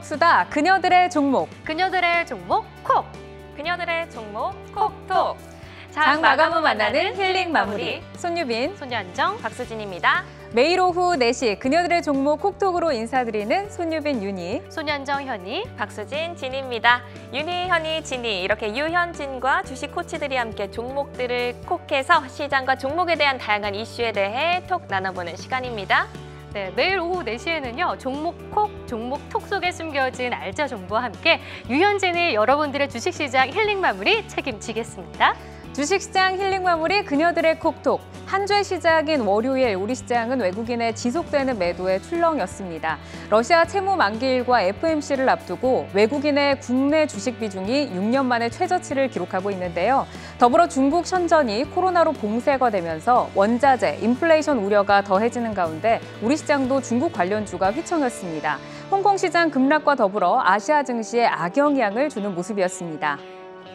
종목 수다 그녀들의 종목. 그녀들의 종목 콕. 그녀들의 종목 콕톡. 장 마감 후 만나는 힐링 마무리. 손유빈, 손현정, 박수진입니다. 매일 오후 4시 그녀들의 종목 콕톡으로 인사드리는 손유빈, 윤희. 손현정, 현희, 박수진, 진입니다. 윤희, 현희, 진이 이렇게 유현진과 주식 코치들이 함께 종목들을 콕해서 시장과 종목에 대한 다양한 이슈에 대해 톡 나눠보는 시간입니다. 네, 매일 오후 4시에는요. 종목 콕, 종목 톡 속에 숨겨진 알짜 정보와 함께 유현진이 여러분들의 주식시장 힐링 마무리 책임지겠습니다. 주식시장 힐링 마무리 그녀들의 콕톡. 한 주의 시작인 월요일 우리 시장은 외국인의 지속되는 매도에 출렁였습니다. 러시아 채무 만기일과 FOMC를 앞두고 외국인의 국내 주식 비중이 6년 만에 최저치를 기록하고 있는데요. 더불어 중국 선전이 코로나로 봉쇄가 되면서 원자재, 인플레이션 우려가 더해지는 가운데 우리 시장도 중국 관련주가 휘청였습니다. 홍콩 시장 급락과 더불어 아시아 증시에 악영향을 주는 모습이었습니다.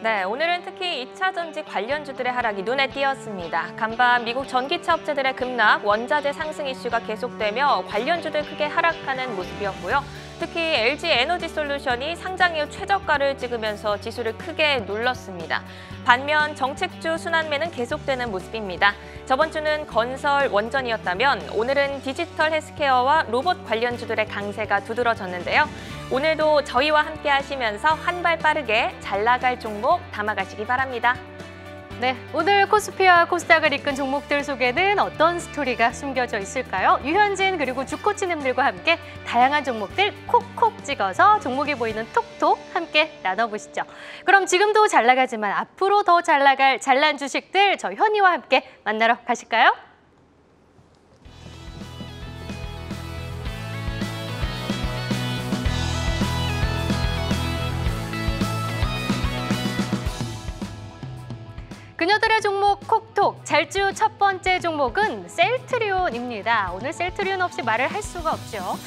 네, 오늘은 특히 2차 전지 관련주들의 하락이 눈에 띄었습니다. 간밤 미국 전기차 업체들의 급락, 원자재 상승 이슈가 계속되며 관련주들 크게 하락하는 모습이었고요. 특히 LG 에너지 솔루션이 상장 이후 최저가를 찍으면서 지수를 크게 눌렀습니다. 반면 정책주 순환매는 계속되는 모습입니다. 저번 주는 건설, 원전이었다면 오늘은 디지털 헬스케어와 로봇 관련주들의 강세가 두드러졌는데요. 오늘도 저희와 함께 하시면서 한 발 빠르게 잘 나갈 종목 담아가시기 바랍니다. 네, 오늘 코스피와 코스닥을 이끈 종목들 속에는 어떤 스토리가 숨겨져 있을까요? 유현진 그리고 주코치님들과 함께 다양한 종목들 콕콕 찍어서 종목이 보이는 톡톡 함께 나눠보시죠. 그럼 지금도 잘 나가지만 앞으로 더 잘 나갈 잘난 주식들 저 현희와 함께 만나러 가실까요? 그녀들의 종목 콕톡 잘주 첫 번째 종목은 셀트리온입니다. 오늘 셀트리온 없이 말을 할 수가 없죠.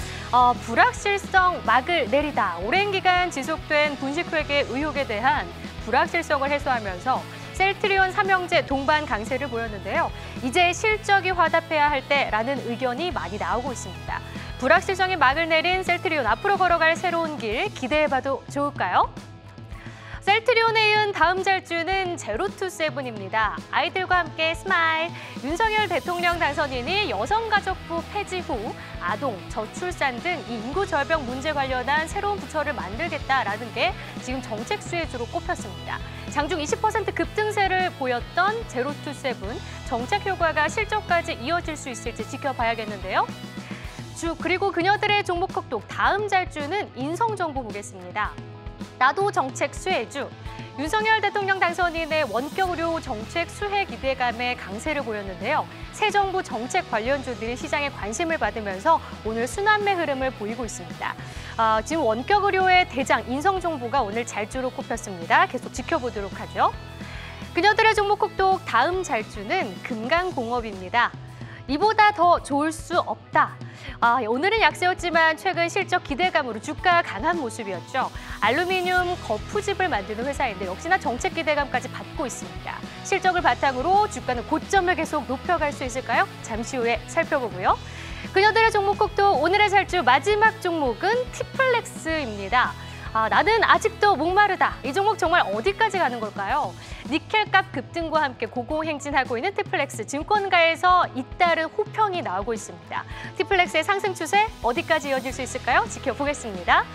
불확실성 막을 내리다. 오랜 기간 지속된 분식회계 의혹에 대한 불확실성을 해소하면서 셀트리온 삼형제 동반 강세를 보였는데요. 이제 실적이 화답해야 할 때라는 의견이 많이 나오고 있습니다. 불확실성이 막을 내린 셀트리온 앞으로 걸어갈 새로운 길 기대해봐도 좋을까요? 셀트리온에 이은 다음 잘주는 제로투세븐입니다. 아이들과 함께 스마일. 윤석열 대통령 당선인이 여성가족부 폐지 후 아동, 저출산 등 이 인구 절벽 문제 관련한 새로운 부처를 만들겠다라는 게 지금 정책 수혜주로 꼽혔습니다. 장중 20% 급등세를 보였던 제로투세븐. 정책 효과가 실적까지 이어질 수 있을지 지켜봐야겠는데요. 그리고 그녀들의 종목 콕톡 다음 잘주는 인성정보 보겠습니다. 나도 정책 수혜주. 윤석열 대통령 당선인의 원격 의료 정책 수혜 기대감에 강세를 보였는데요. 새 정부 정책 관련주들이 시장에 관심을 받으면서 오늘 순환매 흐름을 보이고 있습니다. 지금 원격 의료의 대장 인성정보가 오늘 잘주로 꼽혔습니다. 계속 지켜보도록 하죠. 그녀들의 종목 콕톡 다음 잘주는 금강공업입니다. 이보다 더 좋을 수 없다. 오늘은 약세였지만 최근 실적 기대감으로 주가가 강한 모습이었죠. 알루미늄 거푸집을 만드는 회사인데 역시나 정책 기대감까지 받고 있습니다. 실적을 바탕으로 주가는 고점을 계속 높여갈 수 있을까요? 잠시 후에 살펴보고요. 그녀들의 종목 콕톡 오늘의 잘주 마지막 종목은 티플렉스입니다. 나는 아직도 목마르다. 이 종목 정말 어디까지 가는 걸까요? 니켈값 급등과 함께 고공행진하고 있는 티플렉스 증권가에서 잇따른 호평이 나오고 있습니다. 티플렉스의 상승 추세 어디까지 이어질 수 있을까요? 지켜보겠습니다.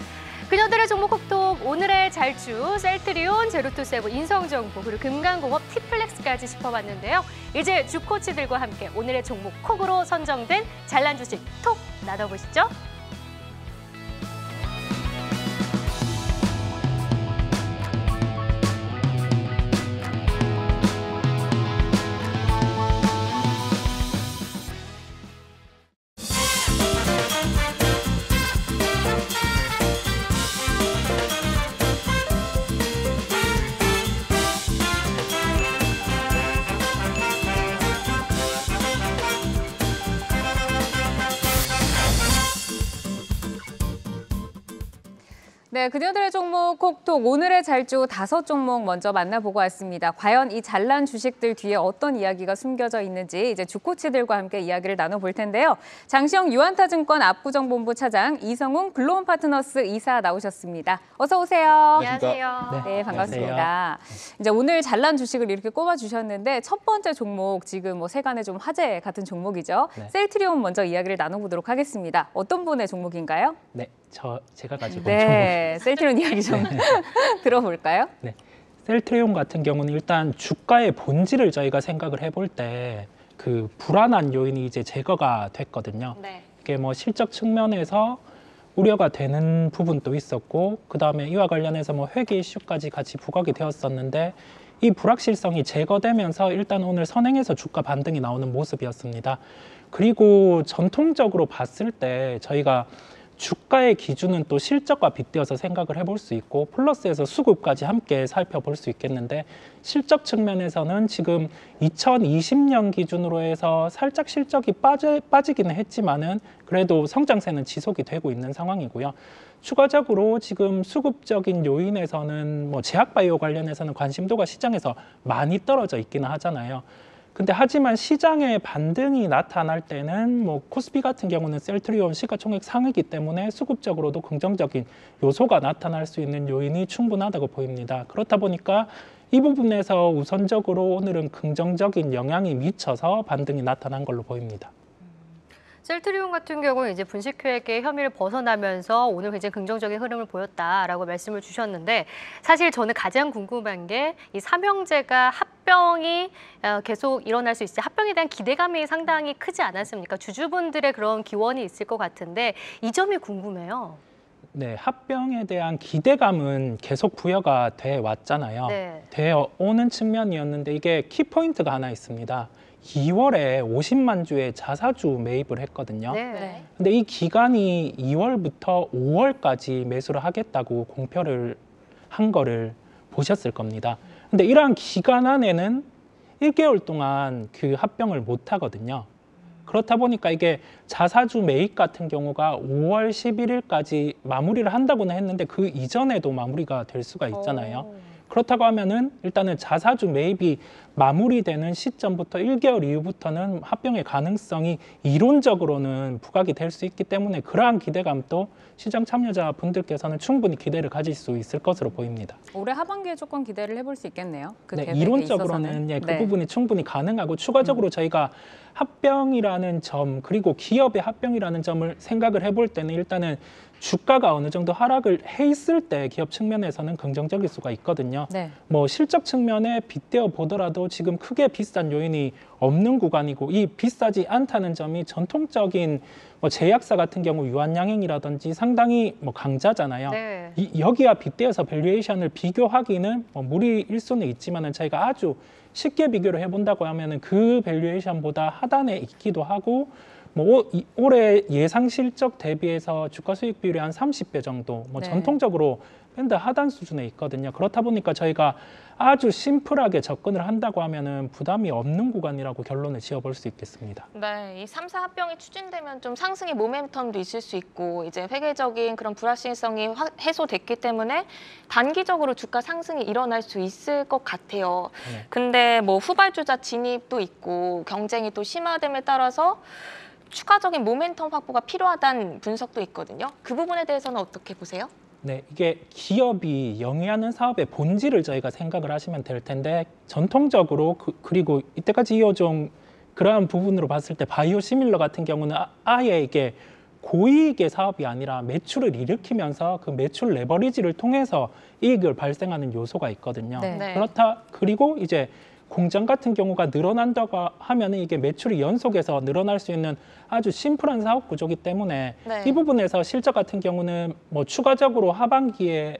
그녀들의 종목 콕톡 오늘의 잘주 셀트리온, 제로투세븐, 인성정보 그리고 금강공업, 티플렉스까지 짚어봤는데요. 이제 주코치들과 함께 오늘의 종목 콕으로 선정된 잘난 주식 톡 나눠보시죠. 네, 그녀들의 종목 콕톡 오늘의 잘주 5종목 먼저 만나보고 왔습니다. 과연 이 잘난 주식들 뒤에 어떤 이야기가 숨겨져 있는지 이제 주코치들과 함께 이야기를 나눠볼 텐데요. 장시영 유한타증권 압구정본부 차장, 이성웅 글로온 파트너스 이사 나오셨습니다. 어서 오세요. 안녕하세요. 네, 반갑습니다. 이제 오늘 잘난 주식을 이렇게 꼽아주셨는데 첫 번째 종목 지금 뭐 세간의 좀 화제 같은 종목이죠. 네. 셀트리온 먼저 이야기를 나눠보도록 하겠습니다. 어떤 분의 종목인가요? 네, 제가 가지고 온 네, 셀트리온 이야기 좀 들어볼까요? 네, 셀트리온 같은 경우는 일단 주가의 본질을 저희가 생각을 해볼 때 그 불안한 요인이 이제 제거가 됐거든요. 네. 이게 뭐 실적 측면에서 우려가 되는 부분도 있었고, 그 다음에 이와 관련해서 뭐 회계 이슈까지 같이 부각이 되었었는데 이 불확실성이 제거되면서 일단 오늘 선행해서 주가 반등이 나오는 모습이었습니다. 그리고 전통적으로 봤을 때 저희가 주가의 기준은 또 실적과 빗대어서 생각을 해볼 수 있고 플러스에서 수급까지 함께 살펴볼 수 있겠는데 실적 측면에서는 지금 2020년 기준으로 해서 살짝 실적이 빠지기는 했지만은 그래도 성장세는 지속이 되고 있는 상황이고요. 추가적으로 지금 수급적인 요인에서는 뭐 제약바이오 관련해서는 관심도가 시장에서 많이 떨어져 있기는 하잖아요. 근데 하지만 시장의 반등이 나타날 때는 뭐 코스피 같은 경우는 셀트리온 시가총액 상이기 때문에 수급적으로도 긍정적인 요소가 나타날 수 있는 요인이 충분하다고 보입니다. 그렇다 보니까 이 부분에서 우선적으로 오늘은 긍정적인 영향이 미쳐서 반등이 나타난 걸로 보입니다. 셀트리온 같은 경우는 이제 분식회계 혐의를 벗어나면서 오늘 굉장히 긍정적인 흐름을 보였다라고 말씀을 주셨는데 사실 저는 가장 궁금한 게 이 삼형제가 합병이 계속 일어날 수 있을지 합병에 대한 기대감이 상당히 크지 않았습니까? 주주분들의 그런 기원이 있을 것 같은데 이 점이 궁금해요. 네, 합병에 대한 기대감은 계속 부여가 돼 왔잖아요. 네. 되어 오는 측면이었는데 이게 키포인트가 하나 있습니다. 2월에 50만 주의 자사주 매입을 했거든요. 네. 근데 이 기간이 2월부터 5월까지 매수를 하겠다고 공표를 한 거를 보셨을 겁니다. 근데 이러한 기간 안에는 1개월 동안 그 합병을 못 하거든요. 그렇다 보니까 이게 자사주 매입 같은 경우가 5월 11일까지 마무리를 한다고는 했는데 그 이전에도 마무리가 될 수가 있잖아요. 그렇다고 하면은 일단은 자사주 매입이 마무리되는 시점부터 1개월 이후부터는 합병의 가능성이 이론적으로는 부각이 될 수 있기 때문에 그러한 기대감도 시장 참여자 분들께서는 충분히 기대를 가질 수 있을 것으로 보입니다. 올해 하반기에 조금 기대를 해볼 수 있겠네요. 그 네, 계획에 이론적으로는 있어서는. 예, 그 네. 부분이 충분히 가능하고 추가적으로 저희가 합병이라는 점 그리고 기업의 합병이라는 점을 생각을 해볼 때는 일단은 주가가 어느 정도 하락을 해 있을 때 기업 측면에서는 긍정적일 수가 있거든요. 네. 뭐 실적 측면에 빗대어 보더라도 지금 크게 비싼 요인이 없는 구간이고 이 비싸지 않다는 점이 전통적인 뭐 제약사 같은 경우 유한양행이라든지 상당히 뭐 강자잖아요. 네. 여기와 빗대어서 밸류에이션을 비교하기는 뭐 무리일 수는 있지만은 저희가 아주 쉽게 비교를 해본다고 하면은 그 밸류에이션보다 하단에 있기도 하고 뭐 올해 예상 실적 대비해서 주가 수익 비율이 한 30배 정도 뭐 네. 전통적으로 밴드 하단 수준에 있거든요. 그렇다 보니까 저희가 아주 심플하게 접근을 한다고 하면은 부담이 없는 구간이라고 결론을 지어볼 수 있겠습니다. 네, 이 3사 합병이 추진되면 좀 상승의 모멘텀도 있을 수 있고 이제 회계적인 그런 불확실성이 해소됐기 때문에 단기적으로 주가 상승이 일어날 수 있을 것 같아요. 네. 근데 뭐 후발주자 진입도 있고 경쟁이 또 심화됨에 따라서 추가적인 모멘텀 확보가 필요하다는 분석도 있거든요. 그 부분에 대해서는 어떻게 보세요? 네, 이게 기업이 영위하는 사업의 본질을 저희가 생각을 하시면 될 텐데 전통적으로 그리고 이때까지 이어져온 그러한 부분으로 봤을 때 바이오 시밀러 같은 경우는 아예 이게 고이익의 사업이 아니라 매출을 일으키면서 그 매출 레버리지를 통해서 이익을 발생하는 요소가 있거든요. 네. 네. 그렇다 그리고 이제 공장 같은 경우가 늘어난다고 하면은 이게 매출이 연속해서 늘어날 수 있는 아주 심플한 사업 구조이기 때문에 네. 이 부분에서 실적 같은 경우는 뭐 추가적으로 하반기에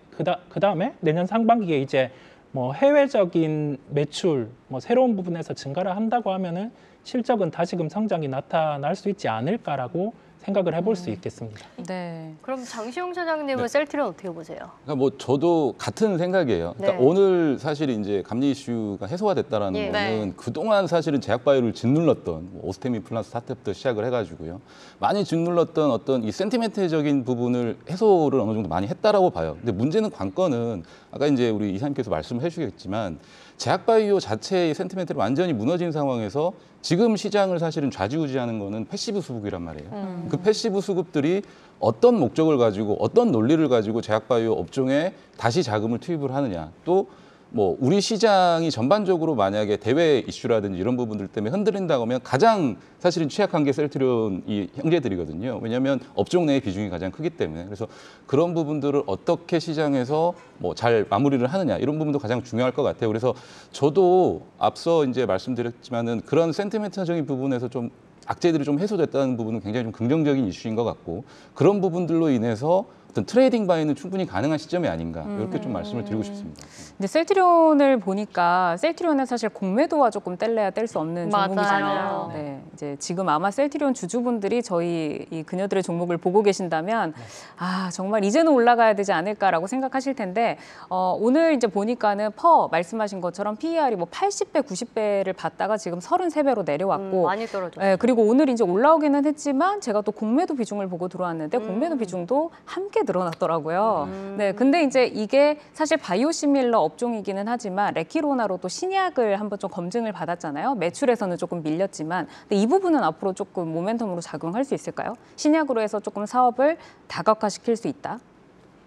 그다음에 내년 상반기에 이제 뭐 해외적인 매출 뭐 새로운 부분에서 증가를 한다고 하면은 실적은 다시금 성장이 나타날 수 있지 않을까라고 생각을 해볼 수 있겠습니다. 네. 그럼 장시용 차장님은 네. 셀트리온 어떻게 보세요? 그러니까 뭐 저도 같은 생각이에요. 그러니까 네. 오늘 사실 이제 감리 이슈가 해소가 됐다라는 예. 거는 그동안 사실은 제약바이오를 짓눌렀던 뭐 오스테미 플러스 사태부터 시작을 해가지고요. 많이 짓눌렀던 어떤 이 센티멘트적인 부분을 해소를 어느 정도 많이 했다라고 봐요. 근데 문제는 관건은 아까 이제 우리 이사님께서 말씀해 주셨겠지만 제약바이오 자체의 센티멘트를 완전히 무너진 상황에서 지금 시장을 사실은 좌지우지하는 거는 패시브 수급이란 말이에요. 그 패시브 수급들이 어떤 목적을 가지고 어떤 논리를 가지고 제약바이오 업종에 다시 자금을 투입을 하느냐. 또 뭐 우리 시장이 전반적으로 만약에 대외 이슈라든지 이런 부분들 때문에 흔들린다고 하면 가장 사실은 취약한 게 셀트리온 이 형제들이거든요. 왜냐하면 업종 내의 비중이 가장 크기 때문에. 그래서 그런 부분들을 어떻게 시장에서 뭐 잘 마무리를 하느냐 이런 부분도 가장 중요할 것 같아요. 그래서 저도 앞서 이제 말씀드렸지만은 그런 센티멘트적인 부분에서 좀 악재들이 좀 해소됐다는 부분은 굉장히 좀 긍정적인 이슈인 것 같고 그런 부분들로 인해서 어떤 트레이딩 바이는 충분히 가능한 시점이 아닌가 이렇게 좀 말씀을 드리고 싶습니다. 근데 셀트리온을 보니까 셀트리온은 사실 공매도와 조금 뗄래야 뗄 수 없는 맞아요. 종목이잖아요. 네, 이제 지금 아마 셀트리온 주주분들이 저희 이 그녀들의 종목을 보고 계신다면 아 정말 이제는 올라가야 되지 않을까라고 생각하실 텐데 오늘 이제 보니까는 말씀하신 것처럼 PER이 뭐 80배, 90배를 받다가 지금 33배로 내려왔고 많이 떨어졌어요. 네, 그리고 오늘 이제 올라오기는 했지만 제가 또 공매도 비중을 보고 들어왔는데 공매도 비중도 함께 늘어났더라고요. 네, 근데 이제 이게 사실 바이오시밀러 업종이기는 하지만 레키로나로 또 신약을 한번 좀 검증을 받았잖아요. 매출에서는 조금 밀렸지만 근데 이 부분은 앞으로 조금 모멘텀으로 작용할 수 있을까요? 신약으로 해서 조금 사업을 다각화시킬 수 있다.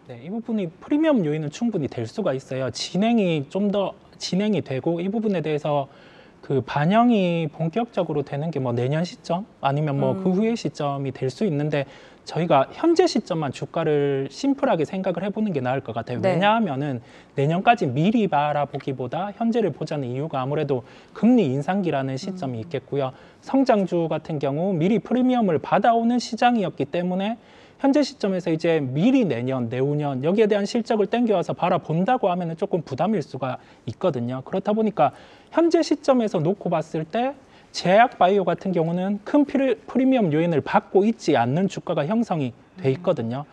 네, 이 부분이 프리미엄 요인은 충분히 될 수가 있어요. 진행이 좀 더 진행이 되고 이 부분에 대해서 그 반영이 본격적으로 되는 게 뭐 내년 시점 아니면 뭐 그 후의 시점이 될 수 있는데 저희가 현재 시점만 주가를 심플하게 생각을 해보는 게 나을 것 같아요. 네. 왜냐하면은 내년까지 미리 바라보기보다 현재를 보자는 이유가 아무래도 금리 인상기라는 시점이 있겠고요. 성장주 같은 경우 미리 프리미엄을 받아오는 시장이었기 때문에 현재 시점에서 이제 미리 내년, 내후년 여기에 대한 실적을 땡겨와서 바라본다고 하면은 조금 부담일 수가 있거든요. 그렇다 보니까 현재 시점에서 놓고 봤을 때 제약 바이오 같은 경우는 큰 프리미엄 요인을 받고 있지 않는 주가가 형성이 돼 있거든요.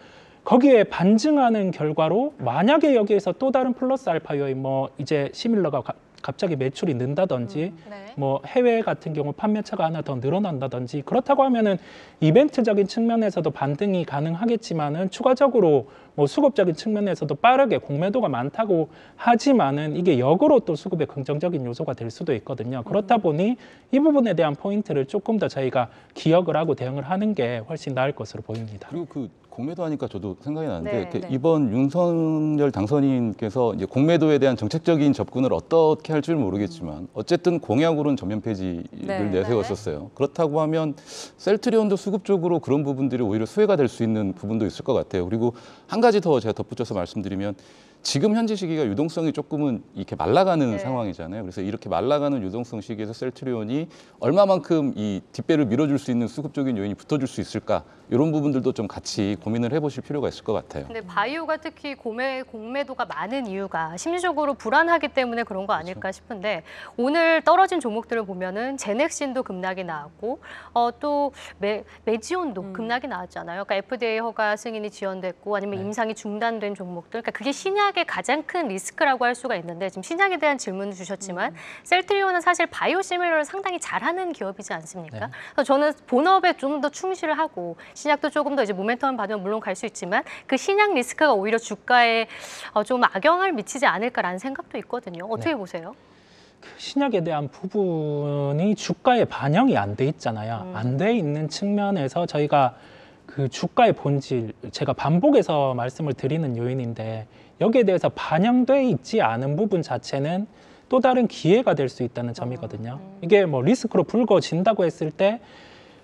거기에 반증하는 결과로 만약에 여기에서 또 다른 플러스 알파 요인 뭐 이제 시밀러가 갑자기 매출이 는다든지 네. 뭐 해외 같은 경우 판매차가 하나 더 늘어난다든지 그렇다고 하면은 이벤트적인 측면에서도 반등이 가능하겠지만은 추가적으로 뭐 수급적인 측면에서도 빠르게 공매도가 많다고 하지만은 이게 역으로 또 수급에 긍정적인 요소가 될 수도 있거든요. 그렇다 보니 이 부분에 대한 포인트를 조금 더 저희가 기억을 하고 대응을 하는 게 훨씬 나을 것으로 보입니다. 그리고 그 공매도 하니까 저도 생각이 나는데 네, 이렇게 네. 이번 윤석열 당선인께서 이제 공매도에 대한 정책적인 접근을 어떻게 할지는 모르겠지만 어쨌든 공약으로는 전면 폐지를 네. 내세웠었어요. 그렇다고 하면 셀트리온도 수급적으로 그런 부분들이 오히려 수혜가 될 수 있는 부분도 있을 것 같아요. 그리고 한 가지 더 제가 덧붙여서 말씀드리면 지금 현재 시기가 유동성이 조금은 이렇게 말라가는 네. 상황이잖아요. 그래서 이렇게 말라가는 유동성 시기에서 셀트리온이 얼마만큼 이 뒷배를 밀어줄 수 있는 수급적인 요인이 붙어줄 수 있을까 이런 부분들도 좀 같이 고민을 해보실 필요가 있을 것 같아요. 근데 바이오가 특히 공매도가 많은 이유가 심리적으로 불안하기 때문에 그런 거 아닐까 싶은데 오늘 떨어진 종목들을 보면은 제넥신도 급락이 나왔고 또 메지온도 급락이 나왔잖아요. 그러니까 FDA 허가 승인이 지연됐고 아니면 임상이 중단된 종목들. 그러니까 그게 신약의 가장 큰 리스크라고 할 수가 있는데 지금 신약에 대한 질문을 주셨지만 셀트리온은 사실 바이오시밀러를 상당히 잘하는 기업이지 않습니까? 네. 그래서 저는 본업에 좀 더 충실을 하고 신약도 조금 더 이제 모멘텀을 받으면 물론 갈 수 있지만 그 신약 리스크가 오히려 주가에 좀 악영향을 미치지 않을까라는 생각도 있거든요. 어떻게 네. 보세요? 신약에 대한 부분이 주가에 반영이 안 돼 있잖아요. 안 돼 있는 측면에서 저희가 그 주가의 본질, 제가 반복해서 말씀을 드리는 요인인데 여기에 대해서 반영돼 있지 않은 부분 자체는 또 다른 기회가 될 수 있다는 점이거든요. 이게 뭐 리스크로 불거진다고 했을 때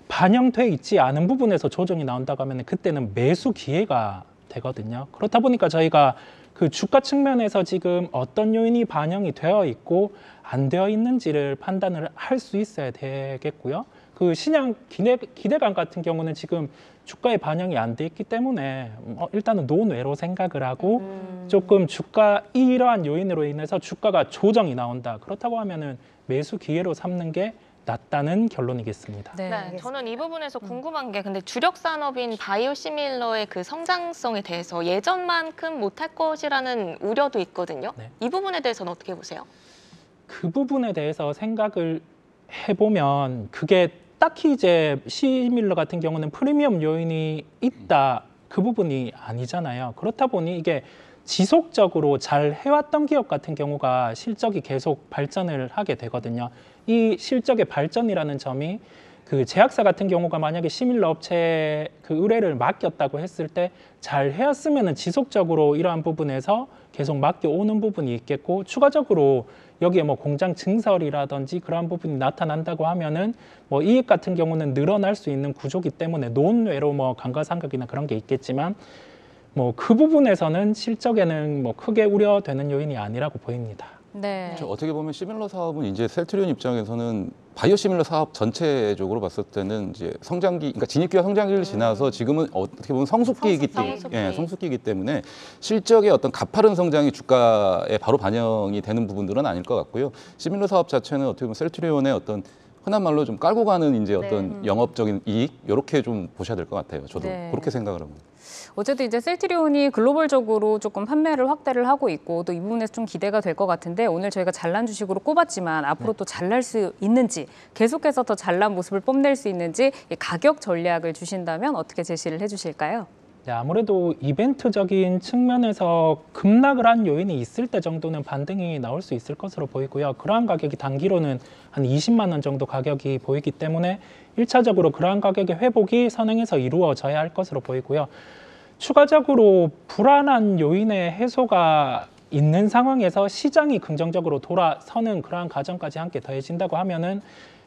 반영돼 있지 않은 부분에서 조정이 나온다고 하면 그때는 매수 기회가 되거든요. 그렇다 보니까 저희가 그 주가 측면에서 지금 어떤 요인이 반영이 되어 있고 안 되어 있는지를 판단을 할 수 있어야 되겠고요. 그 신약 기대감 같은 경우는 지금 주가에 반영이 안 돼 있기 때문에 일단은 논외로 생각을 하고 조금 주가 이러한 요인으로 인해서 주가가 조정이 나온다. 그렇다고 하면은 매수 기회로 삼는 게 낮다는 결론이겠습니다. 네, 저는 이 부분에서 궁금한 게 근데 주력 산업인 바이오시밀러의 그 성장성에 대해서 예전만큼 못할 것이라는 우려도 있거든요. 네. 이 부분에 대해서는 어떻게 보세요? 그 부분에 대해서 생각을 해보면 그게 딱히 이제 시밀러 같은 경우는 프리미엄 요인이 있다 그 부분이 아니잖아요. 그렇다 보니 이게 지속적으로 잘 해왔던 기업 같은 경우가 실적이 계속 발전을 하게 되거든요. 이 실적의 발전이라는 점이 그 제약사 같은 경우가 만약에 시밀러 업체에 그 의뢰를 맡겼다고 했을 때 잘 해왔으면은 지속적으로 이러한 부분에서 계속 맡겨오는 부분이 있겠고 추가적으로 여기에 뭐 공장 증설이라든지 그러한 부분이 나타난다고 하면은 뭐 이익 같은 경우는 늘어날 수 있는 구조기 때문에 논외로 뭐 감가상각이나 그런 게 있겠지만 뭐 그 부분에서는 실적에는 뭐 크게 우려되는 요인이 아니라고 보입니다. 네. 어떻게 보면 시밀러 사업은 이제 셀트리온 입장에서는 바이오 시밀러 사업 전체적으로 봤을 때는 이제 성장기, 그러니까 진입기와 성장기를 지나서 지금은 어떻게 보면 성숙기이기 때문에, 성숙기이기 때문에 실적의 어떤 가파른 성장이 주가에 바로 반영이 되는 부분들은 아닐 것 같고요. 시밀러 사업 자체는 어떻게 보면 셀트리온의 어떤 흔한 말로 좀 깔고 가는 이제 어떤 영업적인 이익 이렇게 좀 보셔야 될 것 같아요. 저도 그렇게 생각을 합니다. 어쨌든 이제 셀트리온이 글로벌적으로 조금 판매를 확대를 하고 있고 또 이 부분에서 좀 기대가 될 것 같은데 오늘 저희가 잘난 주식으로 꼽았지만 앞으로 또 잘날 수 있는지 계속해서 더 잘난 모습을 뽐낼 수 있는지 가격 전략을 주신다면 어떻게 제시를 해주실까요? 네, 아무래도 이벤트적인 측면에서 급락을 한 요인이 있을 때 정도는 반등이 나올 수 있을 것으로 보이고요. 그러한 가격이 단기로는 한 20만 원 정도 가격이 보이기 때문에 1차적으로 그러한 가격의 회복이 선행해서 이루어져야 할 것으로 보이고요. 추가적으로 불안한 요인의 해소가 있는 상황에서 시장이 긍정적으로 돌아서는 그러한 과정까지 함께 더해진다고 하면은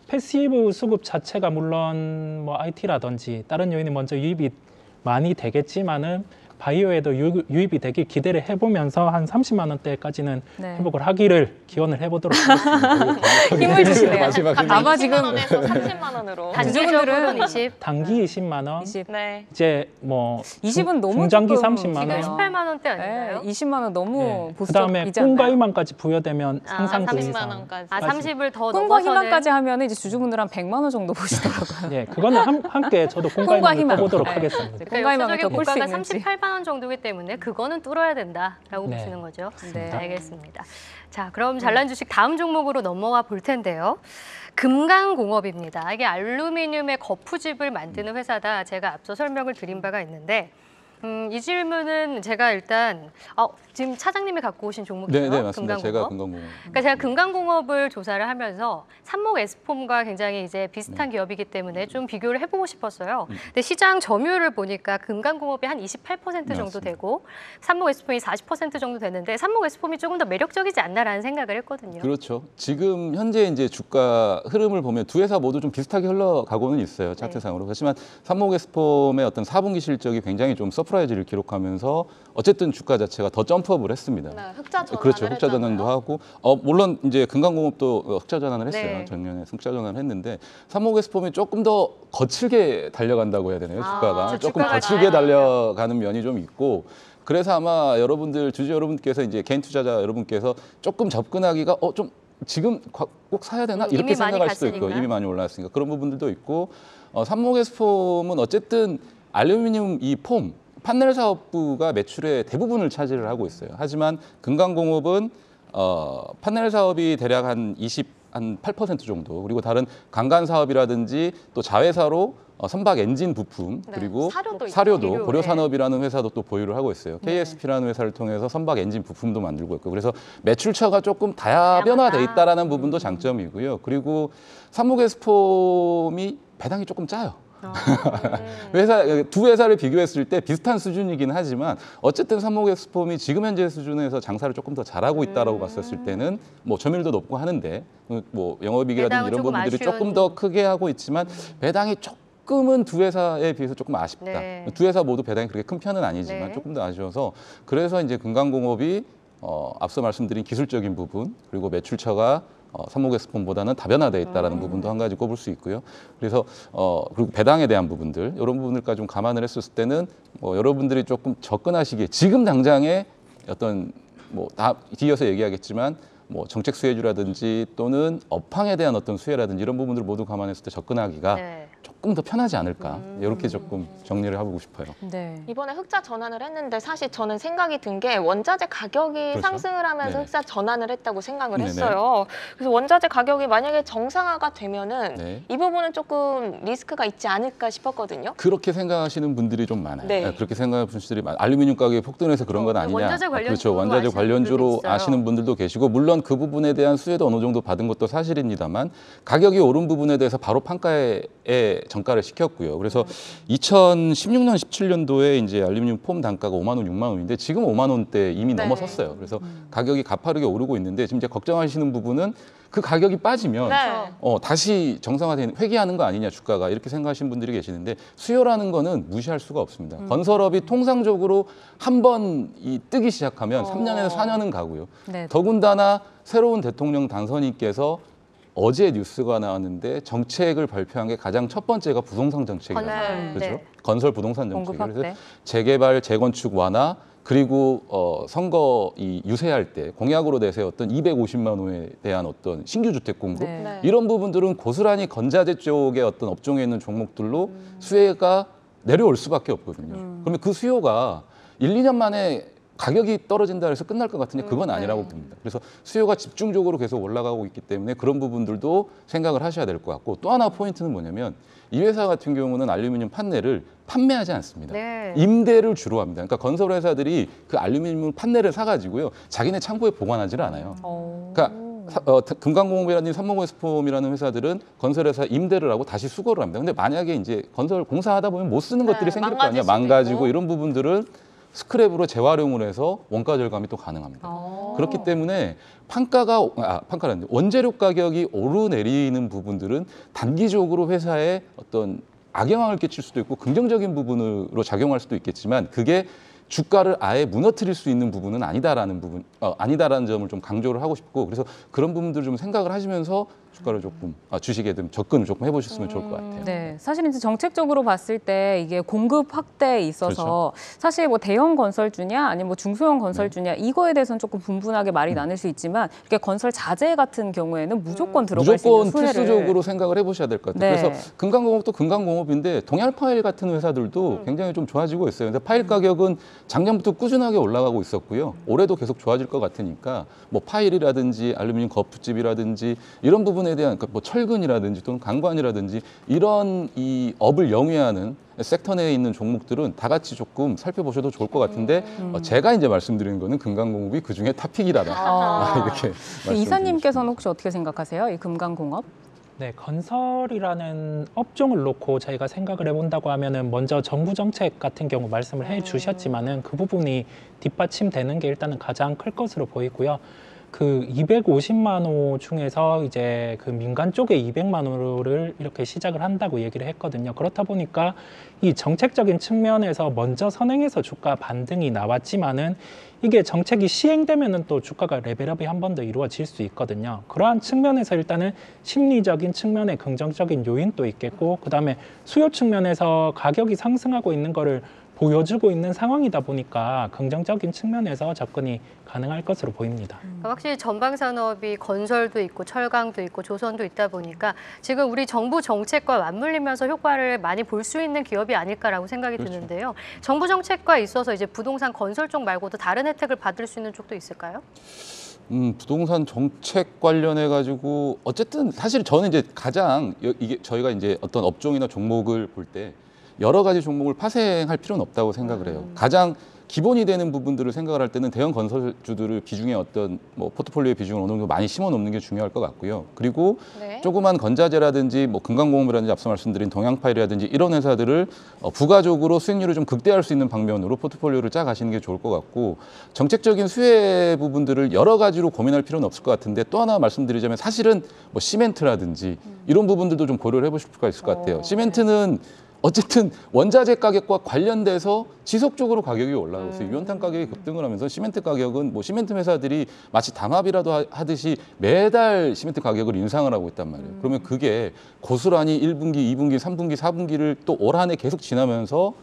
패시브 수급 자체가 물론 뭐 IT라든지 다른 요인이 먼저 유입이 많이 되겠지만은 바이오에도 유입이 되길 기대를 해보면서 한 30만 원대까지는 회복을 하기를 기원을 해보도록 하겠습니다. 힘을 주시네요. 아마 지금 20만 원에서 30만 원으로. 단기적으로는 20. 단기 20만 원, 20. 네. 이제 뭐 20은 너무 중장기 조금 30만 원. 지금 18만 원대 아닌가요? 20만 원 너무 그 다음에 보수적이지 않나요? 꿈과 희망까지 부여되면 상상도 30만 이상. 원까지. 30을 더 꿈과 넘어서는 희망까지 하면 이제 주주분들 한 100만 원 정도 보시더라고요. 예, 그거는 함께 저도 꿈과 꿈과 희망을 희망. 꿔보도록 네. 하겠습니다. 꿈과 희망을 더 역사적인 꿀 수 고가가 있는지. 38만 원 정도이기 때문에 그거는 뚫어야 된다라고 네. 보시는 거죠. 네. 알겠습니다. 자, 그럼 잘난 주식 다음 종목으로 넘어가 볼 텐데요. 금강공업입니다. 이게 알루미늄의 거푸집을 만드는 회사다. 제가 앞서 설명을 드린 바가 있는데 이 질문은 제가 일단 지금 차장님이 갖고 오신 종목이죠? 네, 맞습니다. 금강공업. 제가 금강공업. 그러니까 제가 금강공업을 조사를 하면서 산목 에스폼과 굉장히 이제 비슷한 기업이기 때문에 좀 비교를 해보고 싶었어요. 근데 시장 점유율을 보니까 금강공업이 한 28% 정도 되고 산목 에스폼이 40% 정도 되는데 산목 에스폼이 조금 더 매력적이지 않나라는 생각을 했거든요. 그렇죠. 지금 현재 이제 주가 흐름을 보면 두 회사 모두 좀 비슷하게 흘러가고는 있어요. 차트상으로. 그렇지만 삼목에스폼의 어떤 4분기 실적이 굉장히 좀 서프라이즈를 기록하면서 어쨌든 주가 자체가 더 점프업을 했습니다. 흑자 전환을 그렇죠. 흑자 전환도 하고 물론 이제 금강공업도 흑자 전환을 했어요. 네. 작년에 흑자 전환을 했는데 삼목에스폼이 조금 더 거칠게 달려간다고 해야 되나요? 주가가 조금 주가가 거칠게 달려가는 면이 좀 있고 그래서 아마 여러분들 주주 여러분께서 이제 개인 투자자 여러분께서 조금 접근하기가 좀 지금 꼭 사야 되나 이렇게 이미 많이 생각할 수도 있고 갔으니까. 이미 많이 올랐으니까 그런 부분들도 있고 삼목에스폼은 어쨌든 알루미늄 이 폼 판넬 사업부가 매출의 대부분을 차지를 하고 있어요. 하지만 금강공업은 판넬 사업이 대략 한 8% 정도 그리고 다른 강간 사업이라든지 또 자회사로 선박 엔진 부품 그리고 사료도 고려산업이라는 회사도 또 보유를 하고 있어요. KSP라는 회사를 통해서 선박 엔진 부품도 만들고 있고 그래서 매출처가 조금 다변화돼 있다라는 부분도 장점이고요. 그리고 삼목에스폼이 배당이 조금 짜요. 두 회사를 비교했을 때 비슷한 수준이긴 하지만 어쨌든 삼목에스폼이 지금 현재 수준에서 장사를 조금 더 잘하고 있다라고 봤었을 때는 뭐 점유율도 높고 하는데 뭐 영업이익이라든지 이런 부분들이 조금 더 크게 하고 있지만 배당이 조금은 두 회사에 비해서 조금 아쉽다. 네. 두 회사 모두 배당이 그렇게 큰 편은 아니지만 네. 조금 더 아쉬워서 그래서 이제 금강공업이 앞서 말씀드린 기술적인 부분 그리고 매출처가 삼목에스폼보다는 다변화되어 있다는 부분도 한 가지 꼽을 수 있고요. 그래서 그리고 배당에 대한 부분들 이런 부분들까지 좀 감안을 했을 때는 여러분들이 조금 접근하시기에 지금 당장에 어떤 다 뒤이어서 얘기하겠지만 뭐 정책 수혜주라든지 또는 업황에 대한 어떤 수혜라든지 이런 부분들을 모두 감안했을 때 접근하기가 네. 조금 더 편하지 않을까 이렇게 조금 정리를 해보고 싶어요. 네. 이번에 흑자 전환을 했는데 사실 저는 생각이 든 게 원자재 가격이 그렇죠. 상승을 하면서 네네. 흑자 전환을 했다고 생각을 네네. 했어요. 그래서 원자재 가격이 만약에 정상화가 되면은 네. 이 부분은 조금 리스크가 있지 않을까 싶었거든요. 그렇게 생각하시는 분들이 좀 많아요. 네. 네, 그렇게 생각하는 분들이 많아요. 알루미늄 가격이 폭등해서 그런 건 아니냐. 원자재 관련주로 그렇죠. 원자재 아시는 관련주로 분들도 있어요. 아시는 분들도 계시고 물론 그 부분에 대한 수혜도 어느 정도 받은 것도 사실입니다만 가격이 오른 부분에 대해서 바로 판가에 정가를 시켰고요. 그래서 2016년, 17년도에 이제 알루미늄 폼 단가가 5만 원, 6만 원인데 지금 5만 원대 이미 네. 넘어섰어요. 그래서 가격이 가파르게 오르고 있는데 지금 이제 걱정하시는 부분은 그 가격이 빠지면 네. 다시 정상화된 회귀하는 거 아니냐 주가가 이렇게 생각하시는 분들이 계시는데 수요라는 거는 무시할 수가 없습니다. 건설업이 통상적으로 한 번 뜨기 시작하면 3년에서 4년은 가고요. 네. 더군다나 새로운 대통령 당선인께서 어제 뉴스가 나왔는데 정책을 발표한 게 가장 첫 번째가 부동산 정책이라고 네. 그렇죠? 네. 건설 부동산 정책. 공급 확대. 그래서 재개발, 재건축 완화 그리고 선거 유세할 때 공약으로 내세웠던 250만 호에 대한 어떤 신규 주택 공급 네. 네. 이런 부분들은 고스란히 건자재 쪽의 어떤 업종에 있는 종목들로 수혜가 내려올 수밖에 없거든요. 그러면 그 수요가 1, 2년 만에 가격이 떨어진다 해서 끝날 것 같은데 그건 아니라고 봅니다. 그래서 수요가 집중적으로 계속 올라가고 있기 때문에 그런 부분들도 생각을 하셔야 될 것 같고 또 하나 포인트는 뭐냐면 이 회사 같은 경우는 알루미늄 판넬을 판매하지 않습니다. 네. 임대를 주로 합니다. 그러니까 건설 회사들이 그 알루미늄 판넬을 사가지고요. 자기네 창고에 보관하지를 않아요. 그러니까 금강공업이라든지 삼성에스폼이라는 회사들은 건설회사 임대를 하고 다시 수거를 합니다. 근데 만약에 이제 건설 공사하다 보면 못 쓰는 것들이 생길 거 아니야. 망가질 수도 망가지고 있고. 이런 부분들은 스크랩으로 재활용을 해서 원가 절감이 또 가능합니다. 그렇기 때문에 판가라는 원재료 가격이 오르내리는 부분들은 단기적으로 회사에 어떤 악영향을 끼칠 수도 있고 긍정적인 부분으로 작용할 수도 있겠지만 그게 주가를 아예 무너뜨릴 수 있는 부분은 아니다라는 아니다라는 점을 좀 강조를 하고 싶고 그래서 그런 부분들을 좀 생각을 하시면서 주가를 조금 주식에 좀 접근을 조금 해보셨으면 좋을 것 같아요. 네, 사실 이제 정책적으로 봤을 때 이게 공급 확대에 있어서 사실 뭐 대형 건설주냐 아니면 뭐 중소형 건설주냐 이거에 대해서는 조금 분분하게 말이 나눌 수 있지만 이렇게 건설 자재 같은 경우에는 무조건 들어갈 수 있는 무조건 수혜를 필수적으로 생각을 해보셔야 될 것 같아요. 네. 그래서 금강공업도 금강공업인데 동양 파일 같은 회사들도 굉장히 좀 좋아지고 있어요. 근데 파일 가격은 작년부터 꾸준하게 올라가고 있었고요. 올해도 계속 좋아질 것 같으니까 뭐 파일이라든지 알루미늄 거푸집이라든지 이런 부분에 대한 뭐 철근이라든지 또는 강관이라든지 이런 이 업을 영위하는 섹터 내에 있는 종목들은 다 같이 조금 살펴보셔도 좋을 것 같은데 제가 이제 말씀드리는 거는 금강공업이 그중에 탑픽이라다 이렇게 이사님께서는 혹시 어떻게 생각하세요? 이 금강공업? 네, 건설이라는 업종을 놓고 저희가 생각을 해본다고 하면은 먼저 정부 정책 같은 경우 말씀을 해주셨지만은 그 부분이 뒷받침되는 게 일단은 가장 클 것으로 보이고요. 그 250만 호 중에서 이제 그 민간 쪽에 200만 호를 이렇게 시작을 한다고 얘기를 했거든요. 그렇다 보니까 이 정책적인 측면에서 먼저 선행해서 주가 반등이 나왔지만은 이게 정책이 시행되면은 또 주가가 레벨업이 한 번 더 이루어질 수 있거든요. 그러한 측면에서 일단은 심리적인 측면에 긍정적인 요인도 있겠고 그다음에 수요 측면에서 가격이 상승하고 있는 거를 보여주고 있는 상황이다 보니까 긍정적인 측면에서 접근이 가능할 것으로 보입니다. 확실히 전방 산업이 건설도 있고 철강도 있고 조선도 있다 보니까 지금 우리 정부 정책과 맞물리면서 효과를 많이 볼 수 있는 기업이 아닐까라고 생각이 드는데요. 정부 정책과 있어서 이제 부동산 건설 쪽 말고도 다른 혜택을 받을 수 있는 쪽도 있을까요? 부동산 정책 관련해 가지고 어쨌든 사실 저는 이제 가장 이게 저희가 이제 어떤 업종이나 종목을 볼 때 여러 가지 종목을 파생할 필요는 없다고 생각을 해요. 가장 기본이 되는 부분들을 생각을 할 때는 대형 건설주들을 비중에 어떤 뭐 포트폴리오의 비중을 어느 정도 많이 심어 놓는 게 중요할 것 같고요. 그리고 네. 조그만 건자재라든지 뭐 금강공업이라든지 앞서 말씀드린 동양파일이라든지 이런 회사들을 부가적으로 수익률을 좀 극대화할 수 있는 방면으로 포트폴리오를 짜 가시는 게 좋을 것 같고 정책적인 수혜 부분들을 여러 가지로 고민할 필요는 없을 것 같은데 또 하나 말씀드리자면 사실은 뭐 시멘트라든지 이런 부분들도 좀 고려를 해보실 필요가 있을 것 같아요. 시멘트는 어쨌든 원자재 가격과 관련돼서 지속적으로 가격이 올라가고 있어요. 유연탄 가격이 급등을 하면서 시멘트 가격은 뭐 시멘트 회사들이 마치 담합이라도 하듯이 매달 시멘트 가격을 인상을 하고 있단 말이에요. 그러면 그게 고스란히 1분기, 2분기, 3분기, 4분기를 또 올 한 해 계속 지나면서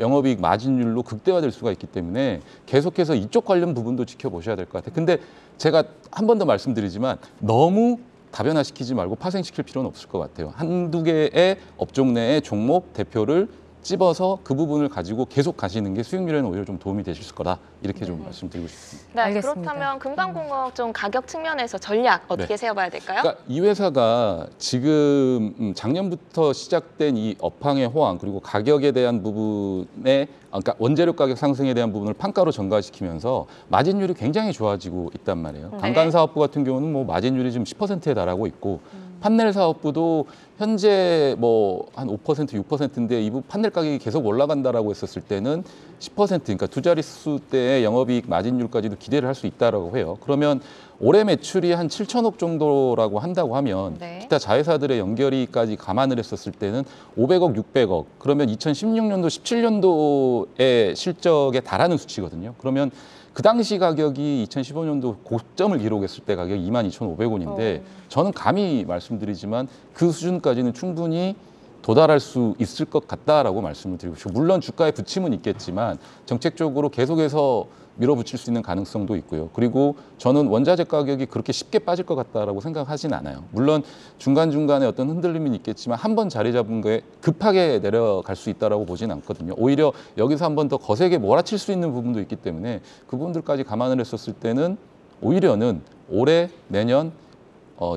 영업이익 마진율로 극대화될 수가 있기 때문에 계속해서 이쪽 관련 부분도 지켜보셔야 될 것 같아요. 근데 제가 한 번 더 말씀드리지만 너무 다변화시키지 말고 파생시킬 필요는 없을 것 같아요. 한두 개의 업종 내의 종목 대표를 찝어서 그 부분을 가지고 계속 가시는 게 수익률에는 오히려 좀 도움이 되실 거다. 이렇게 좀 말씀드리고 싶습니다. 네, 알겠습니다. 그렇다면 금강공업 좀 가격 측면에서 전략 어떻게 세워봐야 될까요? 그러니까 이 회사가 지금 작년부터 시작된 이 업황의 호황 그리고 가격에 대한 부분에 그러니까 원재료 가격 상승에 대한 부분을 판가로 전가시키면서 마진율이 굉장히 좋아지고 있단 말이에요. 강간사업부 같은 경우는 뭐 마진율이 지금 10%에 달하고 있고 판넬 사업부도 현재 뭐 한 5%, 6%인데 이 판넬 가격이 계속 올라간다라고 했었을 때는 10% 그러니까 두 자릿수 대의 영업이익 마진율까지도 기대를 할 수 있다라고 해요. 그러면 올해 매출이 한 7천억 정도라고 한다고 하면 네. 기타 자회사들의 연결이까지 감안을 했었을 때는 500억, 600억 그러면 2016년도, 17년도의 실적에 달하는 수치거든요. 그러면 그 당시 가격이 2015년도 고점을 기록했을 때 가격이 22,500원인데 저는 감히 말씀드리지만 그 수준까지는 충분히 도달할 수 있을 것 같다라고 말씀을 드리고 싶고 물론 주가에 부침은 있겠지만 정책적으로 계속해서 밀어붙일 수 있는 가능성도 있고요. 그리고 저는 원자재 가격이 그렇게 쉽게 빠질 것 같다라고 생각하진 않아요. 물론 중간중간에 어떤 흔들림은 있겠지만 한 번 자리 잡은 거에 급하게 내려갈 수 있다라고 보진 않거든요. 오히려 여기서 한 번 더 거세게 몰아칠 수 있는 부분도 있기 때문에 그 부분들까지 감안을 했었을 때는 오히려는 올해, 내년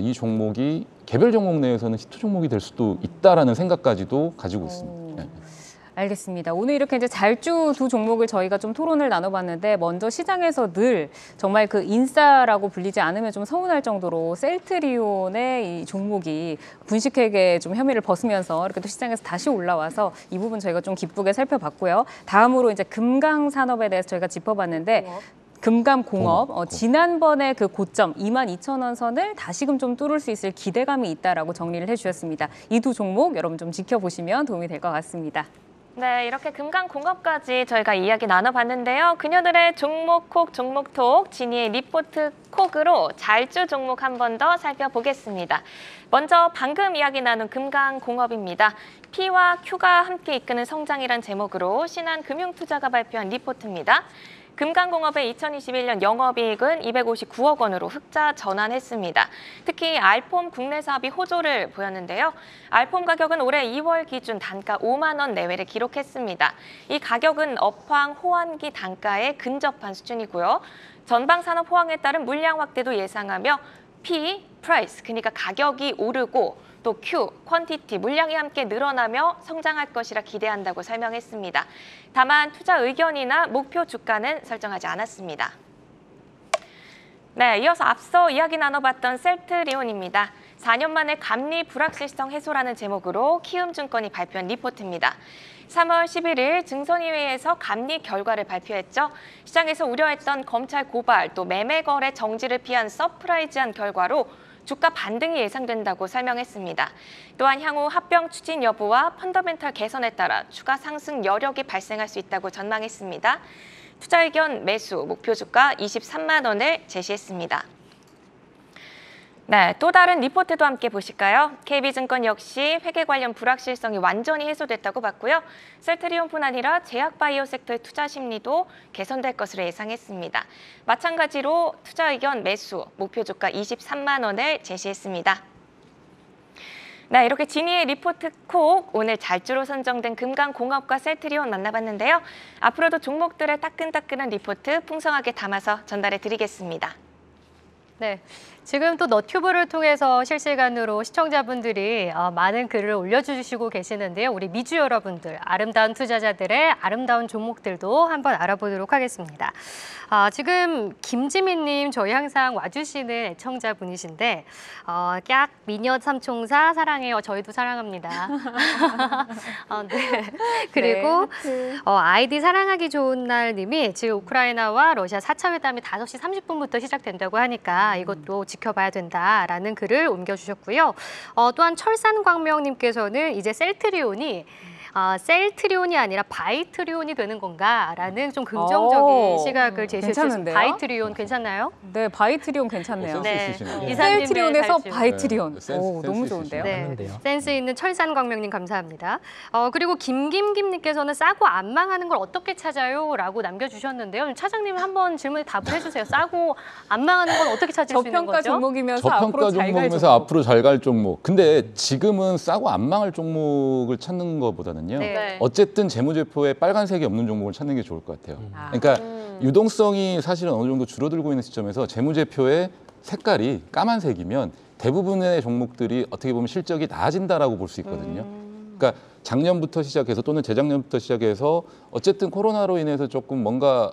이 종목이 개별 종목 내에서는 히트 종목이 될 수도 있다라는 생각까지도 가지고 있습니다. 네. 알겠습니다. 오늘 이렇게 이제 잘주 두 종목을 저희가 좀 토론을 나눠봤는데 먼저 시장에서 늘 정말 그 인싸라고 불리지 않으면 좀 서운할 정도로 셀트리온의 이 종목이 분식회계 좀 혐의를 벗으면서 이렇게 또 시장에서 다시 올라와서 이 부분 저희가 좀 기쁘게 살펴봤고요. 다음으로 이제 금강산업에 대해서 저희가 짚어봤는데 금감공업, 지난번에 그 고점 22,000원 선을 다시금 좀 뚫을 수 있을 기대감이 있다라고 정리를 해주셨습니다. 이 두 종목 여러분 좀 지켜보시면 도움이 될 것 같습니다. 네, 이렇게 금강공업까지 저희가 이야기 나눠봤는데요. 그녀들의 종목콕, 종목톡, 지니의 리포트 콕으로 잘주 종목 한 번 더 살펴보겠습니다. 먼저 방금 이야기 나눈 금강공업입니다. P와 Q가 함께 이끄는 성장이란 제목으로 신한금융투자가 발표한 리포트입니다. 금강공업의 2021년 영업이익은 259억 원으로 흑자 전환했습니다. 특히 알폼 국내 사업이 호조를 보였는데요. 알폼 가격은 올해 2월 기준 단가 5만 원 내외를 기록했습니다. 이 가격은 업황 호황기 단가에 근접한 수준이고요. 전방 산업 호황에 따른 물량 확대도 예상하며 P, 프라이스, 그러니까 가격이 오르고 또 Q, 퀀티티, 물량이 함께 늘어나며 성장할 것이라 기대한다고 설명했습니다. 다만 투자 의견이나 목표 주가는 설정하지 않았습니다. 네, 이어서 앞서 이야기 나눠봤던 셀트리온입니다. 4년 만에 감리 불확실성 해소라는 제목으로 키움증권이 발표한 리포트입니다. 3월 11일 증선위회에서 감리 결과를 발표했죠. 시장에서 우려했던 검찰 고발, 또 매매 거래 정지를 피한 서프라이즈한 결과로 주가 반등이 예상된다고 설명했습니다. 또한 향후 합병 추진 여부와 펀더멘털 개선에 따라 추가 상승 여력이 발생할 수 있다고 전망했습니다. 투자 의견 매수, 목표 주가 23만 원을 제시했습니다. 네, 또 다른 리포트도 함께 보실까요? KB증권 역시 회계 관련 불확실성이 완전히 해소됐다고 봤고요. 셀트리온뿐 아니라 제약바이오 섹터의 투자 심리도 개선될 것으로 예상했습니다. 마찬가지로 투자 의견 매수, 목표 주가 23만 원을 제시했습니다. 네, 이렇게 지니의 리포트 콕, 오늘 잘주로 선정된 금강공업과 셀트리온 만나봤는데요. 앞으로도 종목들의 따끈따끈한 리포트 풍성하게 담아서 전달해 드리겠습니다. 네, 지금 또 너튜브를 통해서 실시간으로 시청자분들이 많은 글을 올려주시고 계시는데요. 우리 미주 여러분들, 아름다운 투자자들의 아름다운 종목들도 한번 알아보도록 하겠습니다. 지금 김지민님, 저희 항상 와주시는 애청자분이신데 깍 미녀 삼총사 사랑해요. 저희도 사랑합니다. 네. 그리고 아이디 사랑하기 좋은 날님이 지금 우크라이나와 러시아 4차 회담이 5시 30분부터 시작된다고 하니까 이것도 지켜봐야 된다라는 글을 옮겨주셨고요. 또한 철산광명님께서는 이제 셀트리온이 셀트리온이 아니라 바이트리온이 되는 건가라는 좀 긍정적인 시각을 제시했습니다. 바이트리온 괜찮나요? 네, 바이트리온 괜찮네요. 네. 셀트리온에서 바이트리온. 네, 오, 너무 좋은데요. 네. 센스 있는 철산광명님 감사합니다. 그리고 김김김님께서는 싸고 안 망하는 걸 어떻게 찾아요? 라고 남겨주셨는데요. 차장님 한번 질문에 답을 해주세요. 싸고 안 망하는 건 어떻게 찾을 수 있는 저평가 거죠? 종목이면서 저평가 앞으로 잘 갈 종목이면서 종목. 앞으로 잘 갈 종목. 근데 지금은 싸고 안 망할 종목을 찾는 것보다는요. 네. 어쨌든 재무제표에 빨간색이 없는 종목을 찾는 게 좋을 것 같아요. 그러니까 유동성이 사실은 어느 정도 줄어들고 있는 시점에서 재무제표의 색깔이 까만색이면 대부분의 종목들이 어떻게 보면 실적이 나아진다라고 볼 수 있거든요. 그러니까 작년부터 시작해서 또는 재작년부터 시작해서 어쨌든 코로나로 인해서 조금 뭔가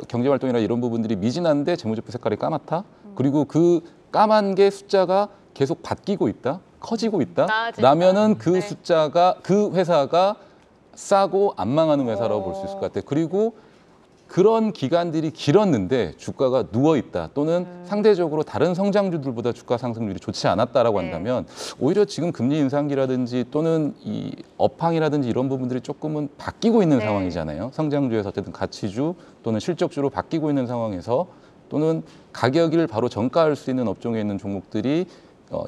경제활동이나 이런 부분들이 미진한데 재무제표 색깔이 까맣다. 그리고 그 까만 게 숫자가 계속 바뀌고 있다, 커지고 있다. 라면은 그 숫자가 그 회사가 싸고 안 망하는 회사라고 볼 수 있을 것 같아요. 그리고 그런 기간들이 길었는데 주가가 누워 있다 또는 상대적으로 다른 성장주들보다 주가 상승률이 좋지 않았다라고 한다면 오히려 지금 금리 인상기라든지 또는 이 업황이라든지 이런 부분들이 조금은 바뀌고 있는 상황이잖아요. 성장주에서 어쨌든 가치주 또는 실적주로 바뀌고 있는 상황에서 또는 가격을 바로 전가할 수 있는 업종에 있는 종목들이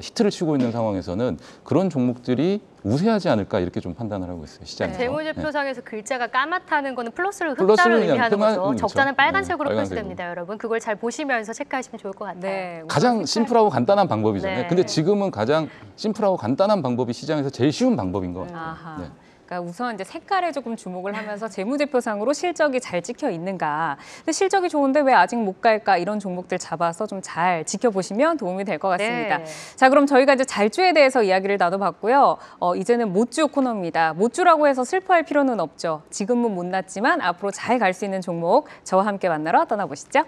히트를 치고 있는 상황에서는 그런 종목들이 우세하지 않을까 이렇게 좀 판단을 하고 있어요. 시장에서. 재무제표상에서 글자가 까맣다는 거는 플러스를 플러스를 흑자를 그냥 의미하는 거죠. 그렇죠. 적자는 빨간색으로 빨간색으로. 표시됩니다, 여러분. 그걸 잘 보시면서 체크하시면 좋을 것 같아요. 네. 가장 심플하고 간단한 방법이잖아요. 네. 근데 지금은 가장 심플하고 간단한 방법이 시장에서 제일 쉬운 방법인 것 같아요. 아하. 네. 그러니까 우선 이제 색깔에 조금 주목을 하면서 재무제표상으로 실적이 잘 찍혀 있는가. 근데 실적이 좋은데 왜 아직 못 갈까 이런 종목들 잡아서 좀 잘 지켜보시면 도움이 될 것 같습니다. 네. 자, 그럼 저희가 이제 잘주에 대해서 이야기를 나눠봤고요. 이제는 못주 코너입니다. 못주라고 해서 슬퍼할 필요는 없죠. 지금은 못 났지만 앞으로 잘 갈 수 있는 종목 저와 함께 만나러 떠나보시죠.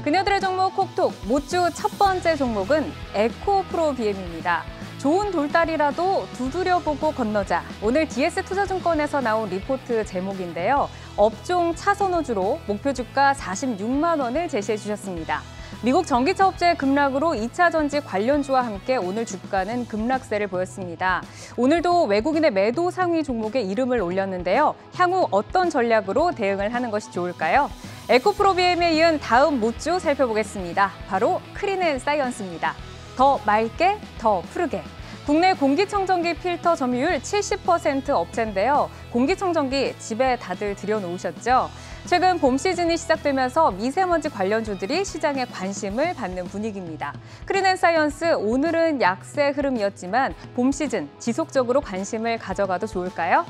그녀들의 종목 콕톡 못주 첫 번째 종목은 에코프로비엠입니다. 좋은 돌다리라도 두드려보고 건너자. 오늘 DS투자증권에서 나온 리포트 제목인데요. 업종 차선호주로 목표 주가 46만 원을 제시해 주셨습니다. 미국 전기차 업체의 급락으로 2차 전지 관련주와 함께 오늘 주가는 급락세를 보였습니다. 오늘도 외국인의 매도 상위 종목에 이름을 올렸는데요. 향후 어떤 전략으로 대응을 하는 것이 좋을까요? 에코프로비엠에 이은 다음 못주 살펴보겠습니다. 바로 크린앤사이언스입니다. 더 맑게, 더 푸르게. 국내 공기청정기 필터 점유율 70% 업체인데요. 공기청정기 집에 다들 들여놓으셨죠? 최근 봄 시즌이 시작되면서 미세먼지 관련주들이 시장에 관심을 받는 분위기입니다. 크린앤사이언스 오늘은 약세 흐름이었지만 봄 시즌 지속적으로 관심을 가져가도 좋을까요?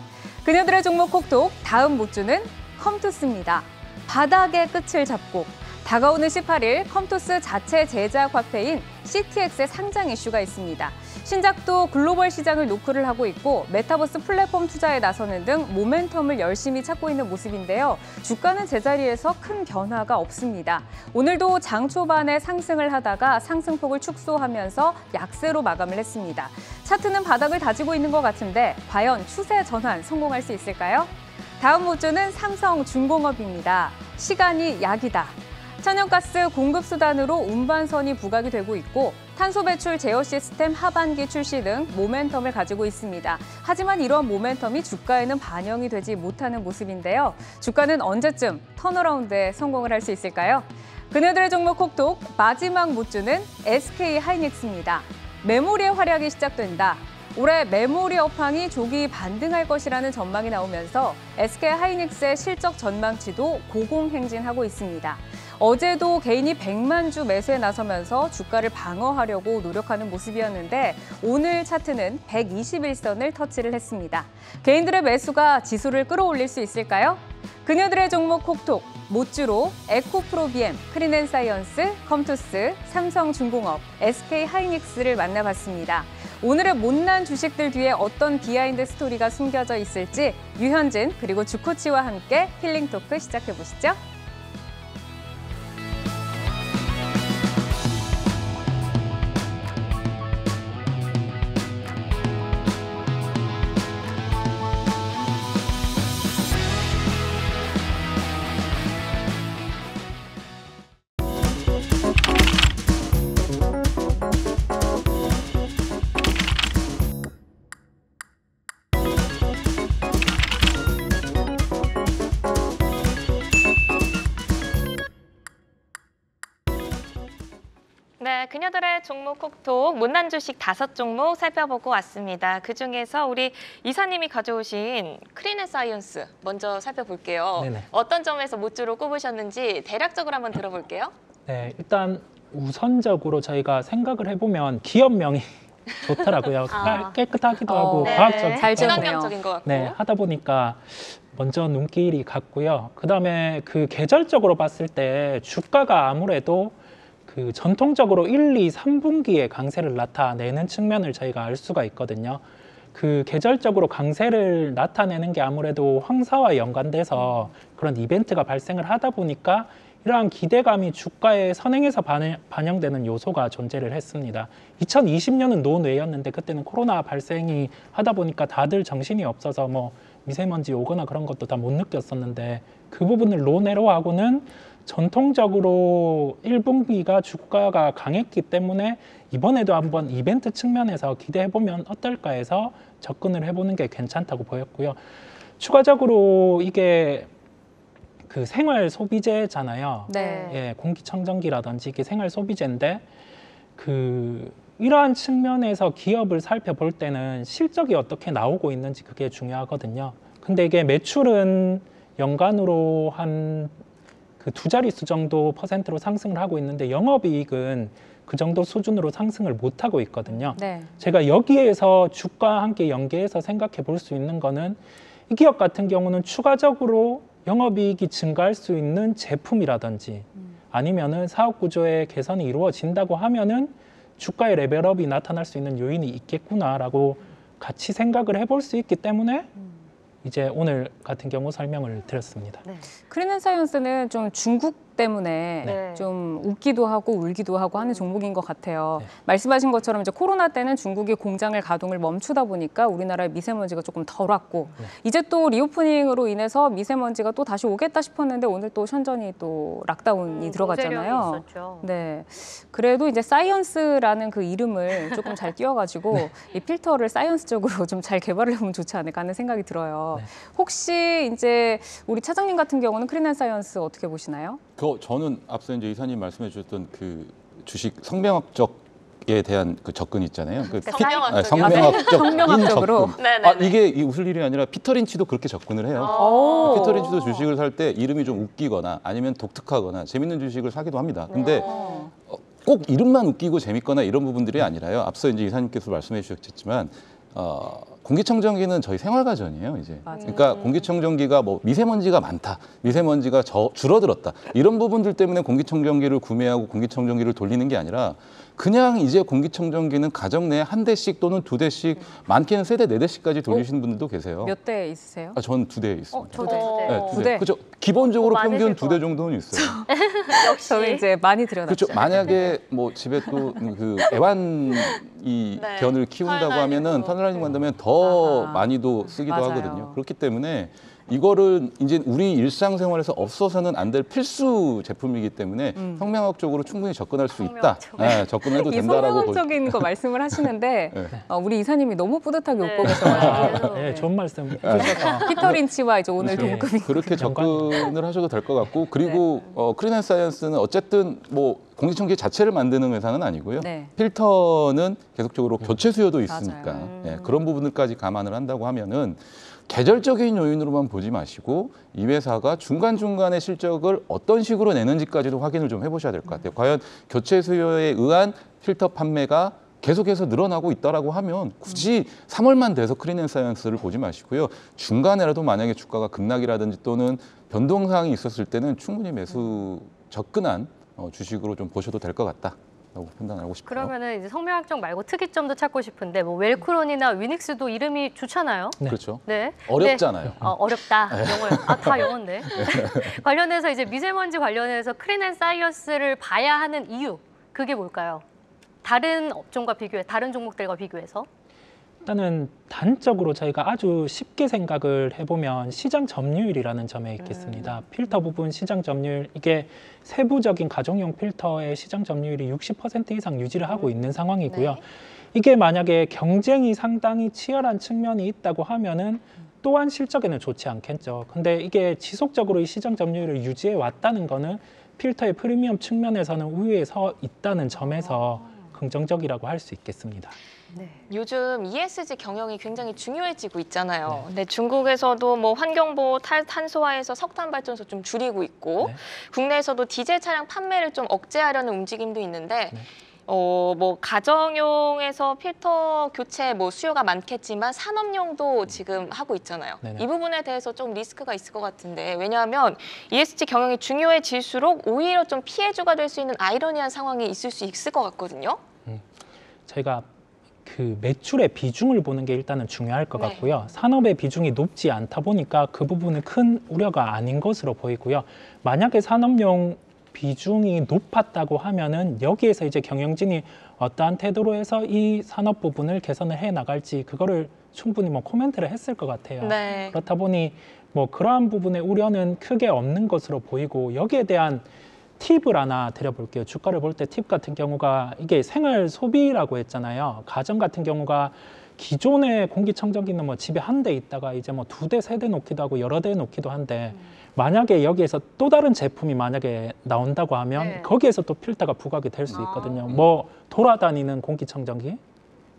그녀들의 종목 콕톡 다음 못주는 컴투스입니다. 바닥의 끝을 잡고 다가오는 18일 컴투스 자체 제작 화폐인 CTX의 상장 이슈가 있습니다. 신작도 글로벌 시장을 노크를 하고 있고 메타버스 플랫폼 투자에 나서는 등 모멘텀을 열심히 찾고 있는 모습인데요. 주가는 제자리에서 큰 변화가 없습니다. 오늘도 장 초반에 상승을 하다가 상승폭을 축소하면서 약세로 마감을 했습니다. 차트는 바닥을 다지고 있는 것 같은데 과연 추세 전환 성공할 수 있을까요? 다음 모주는 삼성중공업입니다. 시간이 약이다. 천연가스 공급 수단으로 운반선이 부각이 되고 있고 탄소 배출 제어 시스템 하반기 출시 등 모멘텀을 가지고 있습니다. 하지만 이러한 모멘텀이 주가에는 반영이 되지 못하는 모습인데요. 주가는 언제쯤 턴어라운드에 성공을 할 수 있을까요? 그녀들의 종목 콕톡 마지막 못주는 SK하이닉스입니다. 메모리의 활약이 시작된다. 올해 메모리 업황이 조기 반등할 것이라는 전망이 나오면서 SK하이닉스의 실적 전망치도 고공행진하고 있습니다. 어제도 개인이 100만 주 매수에 나서면서 주가를 방어하려고 노력하는 모습이었는데 오늘 차트는 121선을 터치를 했습니다. 개인들의 매수가 지수를 끌어올릴 수 있을까요? 그녀들의 종목 콕톡, 못주로 에코프로비엠, 크린앤사이언스, 컴투스, 삼성중공업, SK하이닉스를 만나봤습니다. 오늘의 못난 주식들 뒤에 어떤 비하인드 스토리가 숨겨져 있을지 유현진 그리고 주코치와 함께 힐링 토크 시작해보시죠. 그녀들의 종목 콕톡 못난 주식 5종목 살펴보고 왔습니다. 그중에서 우리 이사님이 가져오신 크리넨사이언스 먼저 살펴볼게요. 네네. 어떤 점에서 못주로 꼽으셨는지 대략적으로 한번 들어볼게요. 네, 일단 우선적으로 저희가 생각을 해보면 기업명이 좋더라고요. 깨끗하기도 하고 네. 과학적, 잘 지나네요. 친환경적인 것 같고. 네, 하다 보니까 먼저 눈길이 갔고요. 그다음에 그 계절적으로 봤을 때 주가가 아무래도 그 전통적으로 1, 2, 3분기에 강세를 나타내는 측면을 저희가 알 수가 있거든요. 그 계절적으로 강세를 나타내는 게 아무래도 황사와 연관돼서 그런 이벤트가 발생을 하다 보니까 이러한 기대감이 주가의 선행에서 반영되는 요소가 존재를 했습니다. 2020년은 노뇌였는데 그때는 코로나 발생이 하다 보니까 다들 정신이 없어서 뭐 미세먼지 오거나 그런 것도 다 못 느꼈었는데 그 부분을 노내로 하고는 전통적으로 1분기가 주가가 강했기 때문에 이번에도 한번 이벤트 측면에서 기대해보면 어떨까 해서 접근을 해보는 게 괜찮다고 보였고요. 추가적으로 이게 그 생활 소비재잖아요. 네. 예, 공기청정기라든지 이게 생활 소비재인데 그 이러한 측면에서 기업을 살펴볼 때는 실적이 어떻게 나오고 있는지 그게 중요하거든요. 근데 이게 매출은 연간으로 한 그 2자릿수 정도 퍼센트로 상승을 하고 있는데 영업이익은 그 정도 수준으로 상승을 못 하고 있거든요. 네. 제가 여기에서 주가와 함께 연계해서 생각해 볼 수 있는 거는 이 기업 같은 경우는 추가적으로 영업이익이 증가할 수 있는 제품이라든지 아니면은 사업 구조의 개선이 이루어진다고 하면은 주가의 레벨업이 나타날 수 있는 요인이 있겠구나라고 같이 생각을 해볼 수 있기 때문에 이제 오늘 같은 경우 설명을 드렸습니다. 네. 크리넨사이언스는 좀 중국 때문에 네. 좀 웃기도 하고 울기도 하고 하는 종목인 것 같아요. 네. 말씀하신 것처럼 이제 코로나 때는 중국이 공장을 가동을 멈추다 보니까 우리나라의 미세먼지가 조금 덜 왔고 네. 이제 또 리오프닝으로 인해서 미세먼지가 또 다시 오겠다 싶었는데 오늘 또 션전이 또 락다운이 들어갔잖아요. 공세령이 있었죠. 네. 그래도 이제 사이언스라는 그 이름을 조금 잘 띄워가지고 이 필터를 사이언스적으로 좀 잘 개발을 해보면 좋지 않을까 하는 생각이 들어요. 네. 혹시 이제 우리 차장님 같은 경우는 크리넨사이언스 어떻게 보시나요? 저는 앞서 이제 이사님 말씀해 주셨던 그 주식 성명학적에 대한 그 접근 있잖아요. 그 성명학적으로. 접근. 네네. 이게 웃을 일이 아니라 피터 린치도 그렇게 접근을 해요. 오. 피터 린치도 주식을 살 때 이름이 좀 웃기거나 아니면 독특하거나 재밌는 주식을 사기도 합니다. 근데 꼭 이름만 웃기고 재밌거나 이런 부분들이 아니라요. 앞서 이제 이사님께서 말씀해 주셨지만 공기청정기는 저희 생활가전이에요, 이제. 맞아요. 그러니까 공기청정기가 뭐 미세먼지가 많다, 미세먼지가 줄어들었다 이런 부분들 때문에 공기청정기를 구매하고 공기청정기를 돌리는 게 아니라 그냥 이제 공기청정기는 가정 내에 1대씩 또는 2대씩 많게는 3대, 4대씩까지 돌리시는 분들도 계세요. 몇 대 있으세요? 전 2대 있습니다. 저도 두 대. 네, 두 대. 그죠? 기본적으로 많으실 평균 것 2대 정도는 있어요. 역시. 저는 이제 많이 들여놨죠. 그렇죠. 만약에 뭐 집에 또 그 애완 이 네. 견을 키운다고 하면은 터널라인으로. 터널라이닝 한다면 더 아하. 많이도 쓰기도 맞아요. 하거든요. 그렇기 때문에 이거를 이제 우리 일상생활에서 없어서는 안 될 필수 제품이기 때문에 성명학적으로 충분히 접근할 수 있다. 성명학적. 네, 접근해도 이 된다라고 성명학적인 거 말씀을 하시는데 네. 우리 이사님이 너무 뿌듯하게 네. 웃고 계셔가지고 네. 네, 좋은 말씀 해주셔서 피터 린치와 이제 오늘 그렇죠. 동급인 그렇게 접근을 하셔도 될 것 같고 그리고 크리넨사이언스는 어쨌든 뭐 공기청정기 자체를 만드는 회사는 아니고요. 네. 필터는 계속적으로 교체 수요도 있으니까 맞아요. 예, 그런 부분들까지 감안을 한다고 하면은 계절적인 요인으로만 보지 마시고 이 회사가 중간중간에 실적을 어떤 식으로 내는지까지도 확인을 좀 해보셔야 될 것 같아요. 과연 교체 수요에 의한 필터 판매가 계속해서 늘어나고 있다라고 하면 굳이 3월만 돼서 크리넨사이언스를 보지 마시고요. 중간에라도 만약에 주가가 급락이라든지 또는 변동사항이 있었을 때는 충분히 매수 접근한 주식으로 좀 보셔도 될 것 같다라고 판단하고 싶어요. 그러면은 이제 성명학적 말고 특이점도 찾고 싶은데 뭐 웰크론이나 위닉스도 이름이 좋잖아요. 네. 그렇죠. 네. 어렵잖아요. 어렵다. 영어요. 다 영어인데. 관련해서 이제 미세먼지 관련해서 크리넨사이언스를 봐야 하는 이유 그게 뭘까요? 다른 업종과 비교해 다른 종목들과 비교해서 일단은 단적으로 저희가 아주 쉽게 생각을 해보면 시장 점유율이라는 점에 있겠습니다. 필터 부분 시장 점유율, 이게 세부적인 가정용 필터의 시장 점유율이 60% 이상 유지를 하고 있는 상황이고요. 네. 이게 만약에 경쟁이 상당히 치열한 측면이 있다고 하면은 또한 실적에는 좋지 않겠죠. 근데 이게 지속적으로 이 시장 점유율을 유지해 왔다는 거는 필터의 프리미엄 측면에서는 우위에 서 있다는 점에서 긍정적이라고 할 수 있겠습니다. 네. 요즘 ESG 경영이 굉장히 중요해지고 있잖아요. 근데 중국에서도 뭐 환경보호 탄소화해서 석탄 발전소 좀 줄이고 있고 네. 국내에서도 디젤 차량 판매를 좀 억제하려는 움직임도 있는데 네. 뭐 가정용에서 필터 교체 뭐 수요가 많겠지만 산업용도 지금 하고 있잖아요. 네네. 이 부분에 대해서 좀 리스크가 있을 것 같은데 왜냐하면 ESG 경영이 중요해질수록 오히려 좀 피해주가 될 수 있는 아이러니한 상황이 있을 수 있을 것 같거든요. 저희가 그 매출의 비중을 보는 게 일단은 중요할 것 네. 같고요. 산업의 비중이 높지 않다 보니까 그 부분은 큰 우려가 아닌 것으로 보이고요. 만약에 산업용 비중이 높았다고 하면은 여기에서 이제 경영진이 어떠한 태도로 해서 이 산업 부분을 개선을 해 나갈지 그거를 충분히 뭐 코멘트를 했을 것 같아요. 네. 그렇다 보니 뭐 그러한 부분의 우려는 크게 없는 것으로 보이고 여기에 대한 팁을 하나 드려볼게요. 주가를 볼 때 팁 같은 경우가 이게 생활 소비라고 했잖아요. 가정 같은 경우가 기존의 공기청정기는 뭐 집에 한 대 있다가 이제 뭐 2대, 3대 놓기도 하고 여러 대 놓기도 한데 만약에 여기에서 또 다른 제품이 만약에 나온다고 하면 네. 거기에서 또 필터가 부각이 될 수 있거든요. 뭐 돌아다니는 공기청정기,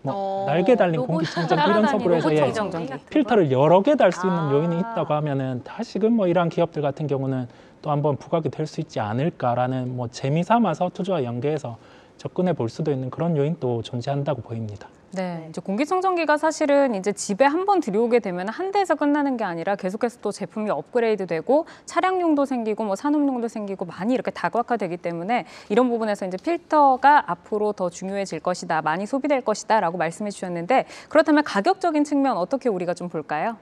뭐 날개 달린 로봇 공기청정기 이런 식으로 해서 예, 청정기. 필터를 여러 개 달 수 있는 아. 요인이 있다고 하면은 다시금 뭐 이러한 기업들 같은 경우는 또 한번 부각이 될 수 있지 않을까라는 뭐 재미 삼아서 투자와 연계해서 접근해 볼 수도 있는 그런 요인도 존재한다고 보입니다. 네, 이제 공기청정기가 사실은 이제 집에 한 번 들여오게 되면 한 대에서 끝나는 게 아니라 계속해서 또 제품이 업그레이드되고 차량용도 생기고 뭐 산업용도 생기고 많이 이렇게 다각화되기 때문에 이런 부분에서 이제 필터가 앞으로 더 중요해질 것이다, 많이 소비될 것이다라고 말씀해 주셨는데 그렇다면 가격적인 측면 어떻게 우리가 좀 볼까요?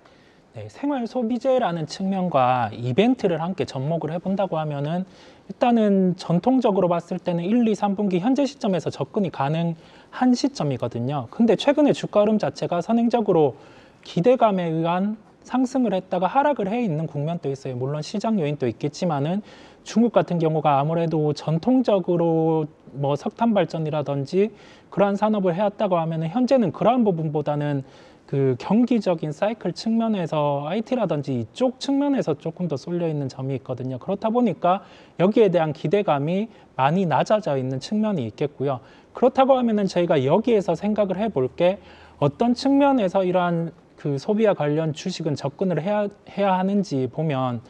네, 생활 소비재라는 측면과 이벤트를 함께 접목을 해본다고 하면은 일단은 전통적으로 봤을 때는 1, 2, 3분기 현재 시점에서 접근이 가능한 시점이거든요. 근데 최근에 주가 흐름 자체가 선행적으로 기대감에 의한 상승을 했다가 하락을 해 있는 국면도 있어요. 물론 시장 요인도 있겠지만은 중국 같은 경우가 아무래도 전통적으로 뭐 석탄 발전이라든지 그러한 산업을 해왔다고 하면은 현재는 그러한 부분보다는 그 경기적인 사이클 측면에서 IT라든지 이쪽 측면에서 조금 더 쏠려 있는 점이 있거든요. 그렇다 보니까 여기에 대한 기대감이 많이 낮아져 있는 측면이 있겠고요. 그렇다고 하면은 저희가 여기에서 생각을 해볼 게 어떤 측면에서 이러한 그 소비와 관련 주식은 접근을 해야 하는지 보면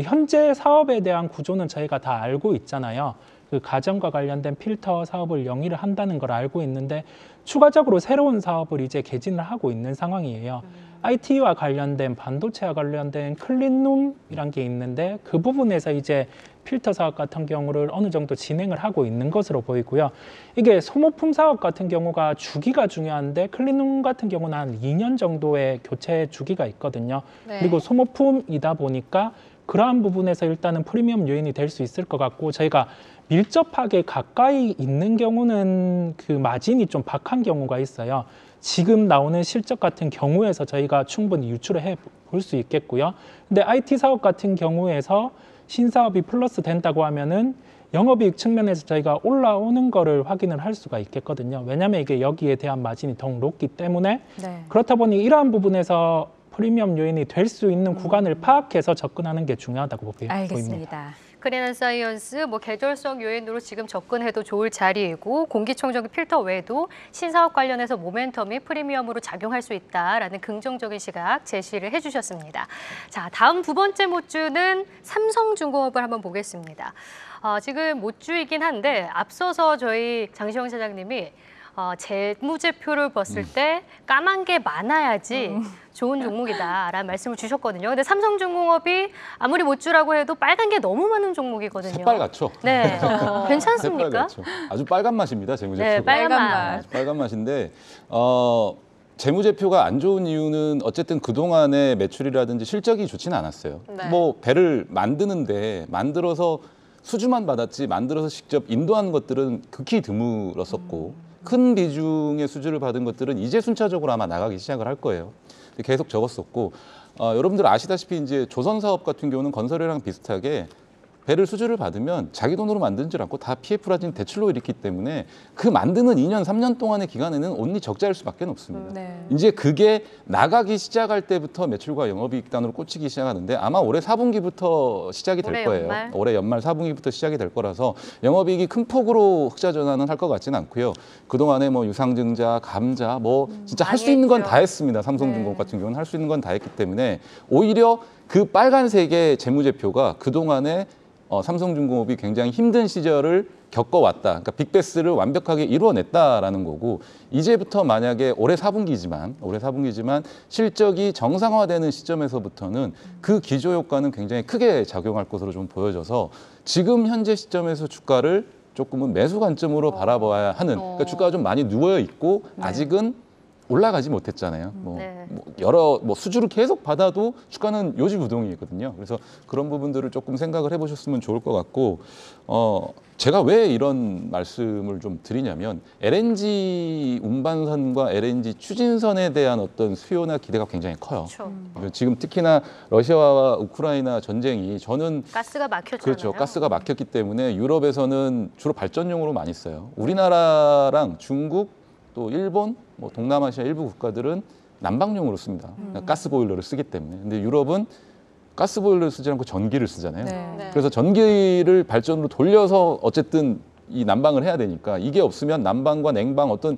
현재 사업에 대한 구조는 저희가 다 알고 있잖아요. 그 가정과 관련된 필터 사업을 영위를 한다는 걸 알고 있는데 추가적으로 새로운 사업을 이제 개진을 하고 있는 상황이에요. IT와 관련된 반도체와 관련된 클린룸이란 게 있는데 그 부분에서 이제 필터 사업 같은 경우를 어느 정도 진행을 하고 있는 것으로 보이고요. 이게 소모품 사업 같은 경우가 주기가 중요한데 클린룸 같은 경우는 한 2년 정도의 교체 주기가 있거든요. 네. 그리고 소모품이다 보니까 그러한 부분에서 일단은 프리미엄 요인이 될 수 있을 것 같고 저희가 밀접하게 가까이 있는 경우는 그 마진이 좀 박한 경우가 있어요. 지금 나오는 실적 같은 경우에서 저희가 충분히 유출을 해 볼 수 있겠고요. 근데 IT 사업 같은 경우에서 신사업이 플러스 된다고 하면은 영업이익 측면에서 저희가 올라오는 거를 확인을 할 수가 있겠거든요. 왜냐하면 이게 여기에 대한 마진이 더욱 높기 때문에 네. 그렇다 보니 이러한 부분에서 프리미엄 요인이 될 수 있는 구간을 파악해서 접근하는 게 중요하다고 보입니다. 알겠습니다. 크린앤사이언스 뭐 계절성 요인으로 지금 접근해도 좋을 자리이고 공기청정기 필터 외에도 신사업 관련해서 모멘텀이 프리미엄으로 작용할 수 있다라는 긍정적인 시각 제시를 해주셨습니다. 자, 다음 두 번째 못주는 삼성중공업을 한번 보겠습니다. 지금 못주이긴 한데 앞서서 저희 장시영 사장님이 재무제표를 봤을 때 까만 게 많아야지 좋은 종목이다라는 말씀을 주셨거든요. 근데 삼성중공업이 아무리 못주라고 해도 빨간 게 너무 많은 종목이거든요. 새빨갛죠. 네, 괜찮습니까? 새빨갛죠. 아주 빨간 맛입니다. 재무제표가. 네, 빨간 빨간 맛. 맛. 빨간 맛인데 재무제표가 안 좋은 이유는 어쨌든 그동안의 매출이라든지 실적이 좋지는 않았어요. 네. 뭐 배를 만드는데 만들어서 수주만 받았지 만들어서 직접 인도한 것들은 극히 드물었었고 큰 비중의 수주를 받은 것들은 이제 순차적으로 아마 나가기 시작을 할 거예요. 계속 적었었고 여러분들 아시다시피 이제 조선 사업 같은 경우는 건설회랑 비슷하게 배를 수주를 받으면 자기 돈으로 만드는 줄 알고 다 PF라든지 대출로 일으키기 때문에 그 만드는 2년, 3년 동안의 기간에는 온리 적자일 수밖에 없습니다. 네. 이제 그게 나가기 시작할 때부터 매출과 영업이익단으로 꽂히기 시작하는데 아마 올해 4분기부터 시작이 될 올해 거예요. 연말? 올해 연말 4분기부터 시작이 될 거라서 영업이익이 큰 폭으로 흑자 전환은 할 것 같지는 않고요. 그동안에 뭐 유상증자, 감자 뭐 진짜 할 수 많이 있는 건 했죠. 다 했습니다. 삼성중공 네. 같은 경우는 할 수 있는 건 다 했기 때문에 오히려 그 빨간색의 재무제표가 그동안에 삼성중공업이 굉장히 힘든 시절을 겪어왔다. 그러니까 빅베스를 완벽하게 이루어냈다라는 거고 이제부터 만약에 올해 4분기지만 실적이 정상화되는 시점에서부터는 그 기조 효과는 굉장히 크게 작용할 것으로 좀 보여져서 지금 현재 시점에서 주가를 조금은 매수 관점으로 바라봐야 하는 그러니까 주가가 좀 많이 누워 있고 아직은 올라가지 못했잖아요. 네. 여러 수주를 계속 받아도 주가는 요지부동이거든요. 그래서 그런 부분들을 조금 생각을 해보셨으면 좋을 것 같고 제가 왜 이런 말씀을 좀 드리냐면 LNG 운반선과 LNG 추진선에 대한 어떤 수요나 기대가 굉장히 커요. 그렇죠. 지금 특히나 러시아와 우크라이나 전쟁이 저는 가스가 막혔잖아요. 그렇죠. 가스가 막혔기 때문에 유럽에서는 주로 발전용으로 많이 써요. 우리나라랑 중국 또 일본, 뭐 동남아시아 일부 국가들은 난방용으로 씁니다. 가스 보일러를 쓰기 때문에. 근데 유럽은 가스 보일러를 쓰지 않고 전기를 쓰잖아요. 네. 그래서 전기를 발전으로 돌려서 어쨌든 이 난방을 해야 되니까 이게 없으면 난방과 냉방 어떤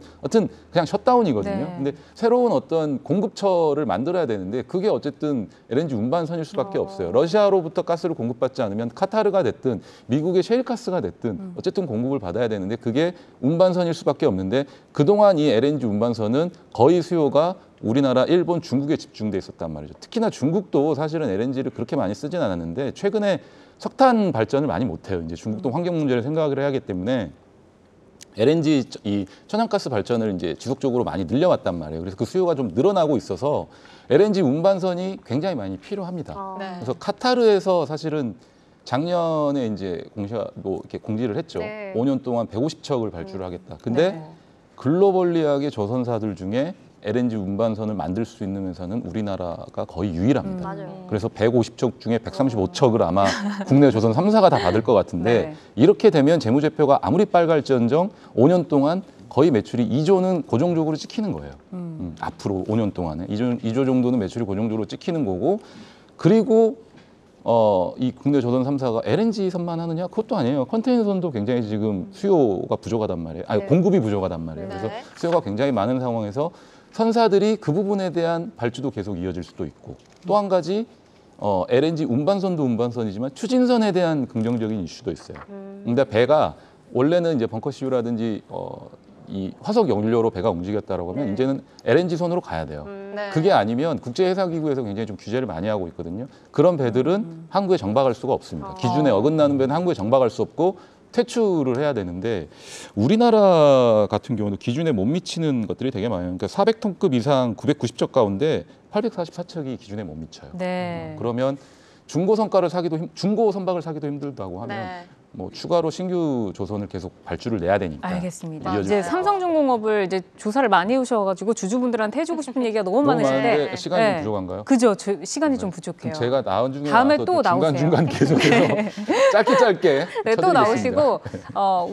그냥 셧다운이거든요. 네. 근데 새로운 어떤 공급처를 만들어야 되는데 그게 어쨌든 LNG 운반선일 수밖에 없어요. 러시아로부터 가스를 공급받지 않으면 카타르가 됐든 미국의 셰일가스가 됐든 어쨌든 공급을 받아야 되는데 그게 운반선일 수밖에 없는데 그동안 이 LNG 운반선은 거의 수요가 우리나라, 일본, 중국에 집중돼 있었단 말이죠. 특히나 중국도 사실은 LNG를 그렇게 많이 쓰진 않았는데 최근에 석탄 발전을 많이 못해요. 이제 중국도 환경 문제를 생각을 해야 하기 때문에 LNG 이 천연가스 발전을 이제 지속적으로 많이 늘려왔단 말이에요. 그래서 그 수요가 좀 늘어나고 있어서 LNG 운반선이 굉장히 많이 필요합니다. 네. 그래서 카타르에서 사실은 작년에 이제 이렇게 공지를 했죠. 네. 5년 동안 150척을 발주를 하겠다. 근데 네. 글로벌리하게 조선사들 중에 LNG 운반선을 만들 수 있는 회사는 우리나라가 거의 유일합니다. 맞아요. 그래서 150척 중에 135척을 아마 국내 조선 3사가 다 받을 것 같은데 네. 이렇게 되면 재무제표가 아무리 빨갈지언정 5년 동안 거의 매출이 2조는 고정적으로 찍히는 거예요. 앞으로 5년 동안에 2조 정도는 매출이 고정적으로 찍히는 거고 그리고 이 국내 조선 3사가 LNG선만 하느냐? 그것도 아니에요. 컨테이너선도 굉장히 지금 수요가 부족하단 말이에요. 아니, 네. 공급이 부족하단 말이에요. 네. 그래서 수요가 굉장히 많은 상황에서 선사들이 그 부분에 대한 발주도 계속 이어질 수도 있고 또 한 가지 LNG 운반선도 운반선이지만 추진선에 대한 긍정적인 이슈도 있어요. 근데 배가 원래는 이제 벙커CU라든지 이 화석 연료로 배가 움직였다라고 하면 이제는 LNG 선으로 가야 돼요. 네. 그게 아니면 국제해사기구에서 굉장히 좀 규제를 많이 하고 있거든요. 그런 배들은 항구에 정박할 수가 없습니다. 기준에 어긋나는 배는 항구에 정박할 수 없고 퇴출을 해야 되는데 우리나라 같은 경우도 기준에 못 미치는 것들이 되게 많아요. 그러니까 400톤급 이상 990척 가운데 844척이 기준에 못 미쳐요. 네. 그러면 중고 선박을 사기도 힘들다고 하면 네. 뭐 추가로 신규 조선을 계속 발주를 내야 되니까. 알겠습니다. 이어질 이제 수 삼성중공업을 이제 조사를 많이 해오셔가지고 주주분들한테 해주고 싶은 얘기가 너무 너무 많으신데 많은데 시간이 좀 네. 부족한가요? 그죠? 시간이 좀 부족해요. 그럼 제가 나온 중에 다음에 나와서 또 나오세요. 중간중간 계속해서 짧게 네, 또 쳐드리겠습니다. 나오시고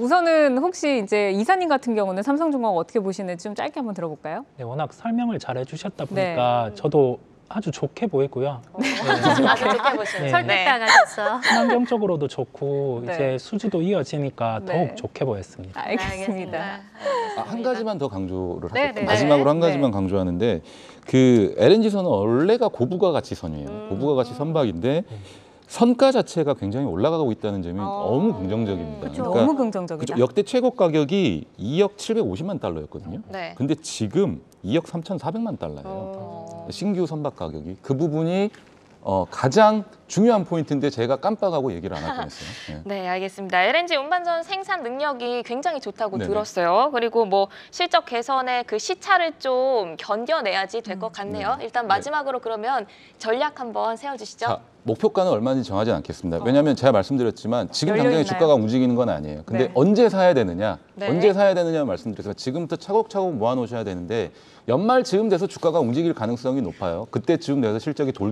우선은 혹시 이제 이사님 같은 경우는 삼성중공업 어떻게 보시는지 좀 짧게 한번 들어볼까요? 네, 워낙 설명을 잘 해주셨다 네. 보니까 저도 아주 좋게 보이고요. 아주 좋게 보시는. 네. 설득당하셨어. 환경적으로도 좋고 네. 이제 수주도 이어지니까 네. 더욱 좋게 보였습니다. 알겠습니다. 한 가지만 더 강조를 네, 하겠습니다. 네. 마지막으로 한 네. 가지만 강조하는데 그 LNG선은 원래가 고부가 가치 선이에요. 고부가 가치 선박인데 선가 자체가 굉장히 올라가고 있다는 점이 너무 긍정적입니다. 그쵸. 너무 긍정적이다. 그죠? 역대 최고 가격이 2억 750만 달러였거든요. 네. 근데 지금 2억 3,400만 달러예요. 신규 선박 가격이. 그 부분이 가장 중요한 포인트인데 제가 깜빡하고 얘기를 안 할 뻔했어요. 네. 네, 알겠습니다. LNG 운반선 생산 능력이 굉장히 좋다고 네네. 들었어요. 그리고 뭐 실적 개선의 그 시차를 좀 견뎌내야지 될 것 같네요. 네. 일단 마지막으로 그러면 전략 한번 세워주시죠. 자, 목표가는 얼마인지 정하지 않겠습니다. 왜냐하면 제가 말씀드렸지만 지금 당장에 열려있나요? 주가가 움직이는 건 아니에요. 근데 네. 언제 사야 되느냐, 네. 언제 사야 되느냐 말씀드려서 지금부터 차곡차곡 모아놓으셔야 되는데 연말 즈음 돼서 주가가 움직일 가능성이 높아요. 그때쯤 돼서 실적이 돌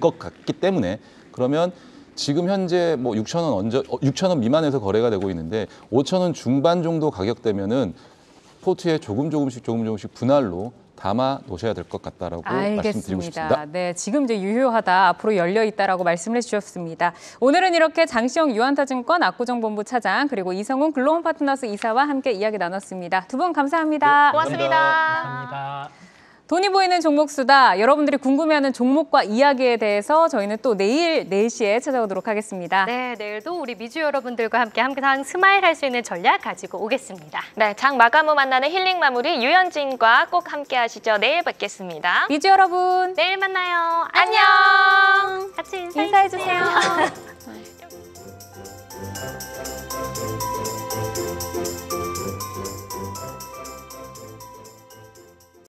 것 같기 때문에 그러면 지금 현재 뭐 6,000원 미만에서 거래가 되고 있는데 5,000원 중반 정도 가격대면은 포트에 조금씩 분할로 담아 놓으셔야 될 것 같다라고 말씀드리고 싶습니다. 네, 지금 이제 유효하다, 앞으로 열려 있다라고 말씀을 해주셨습니다. 오늘은 이렇게 장시영 유한타증권 압구정본부 차장 그리고 이성훈 글로벌 파트너스 이사와 함께 이야기 나눴습니다. 두 분 감사합니다. 네, 고맙습니다. 감사합니다. 돈이 보이는 종목 수다, 여러분들이 궁금해하는 종목과 이야기에 대해서 저희는 또 내일 4시에 찾아오도록 하겠습니다. 네, 내일도 우리 미주 여러분들과 함께 항상 스마일 할 수 있는 전략 가지고 오겠습니다. 네, 장 마감 후 만나는 힐링 마무리 유현진과 꼭 함께 하시죠. 내일 뵙겠습니다. 미주 여러분, 내일 만나요. 안녕. 같이 인사해주세요. 인사해주세요.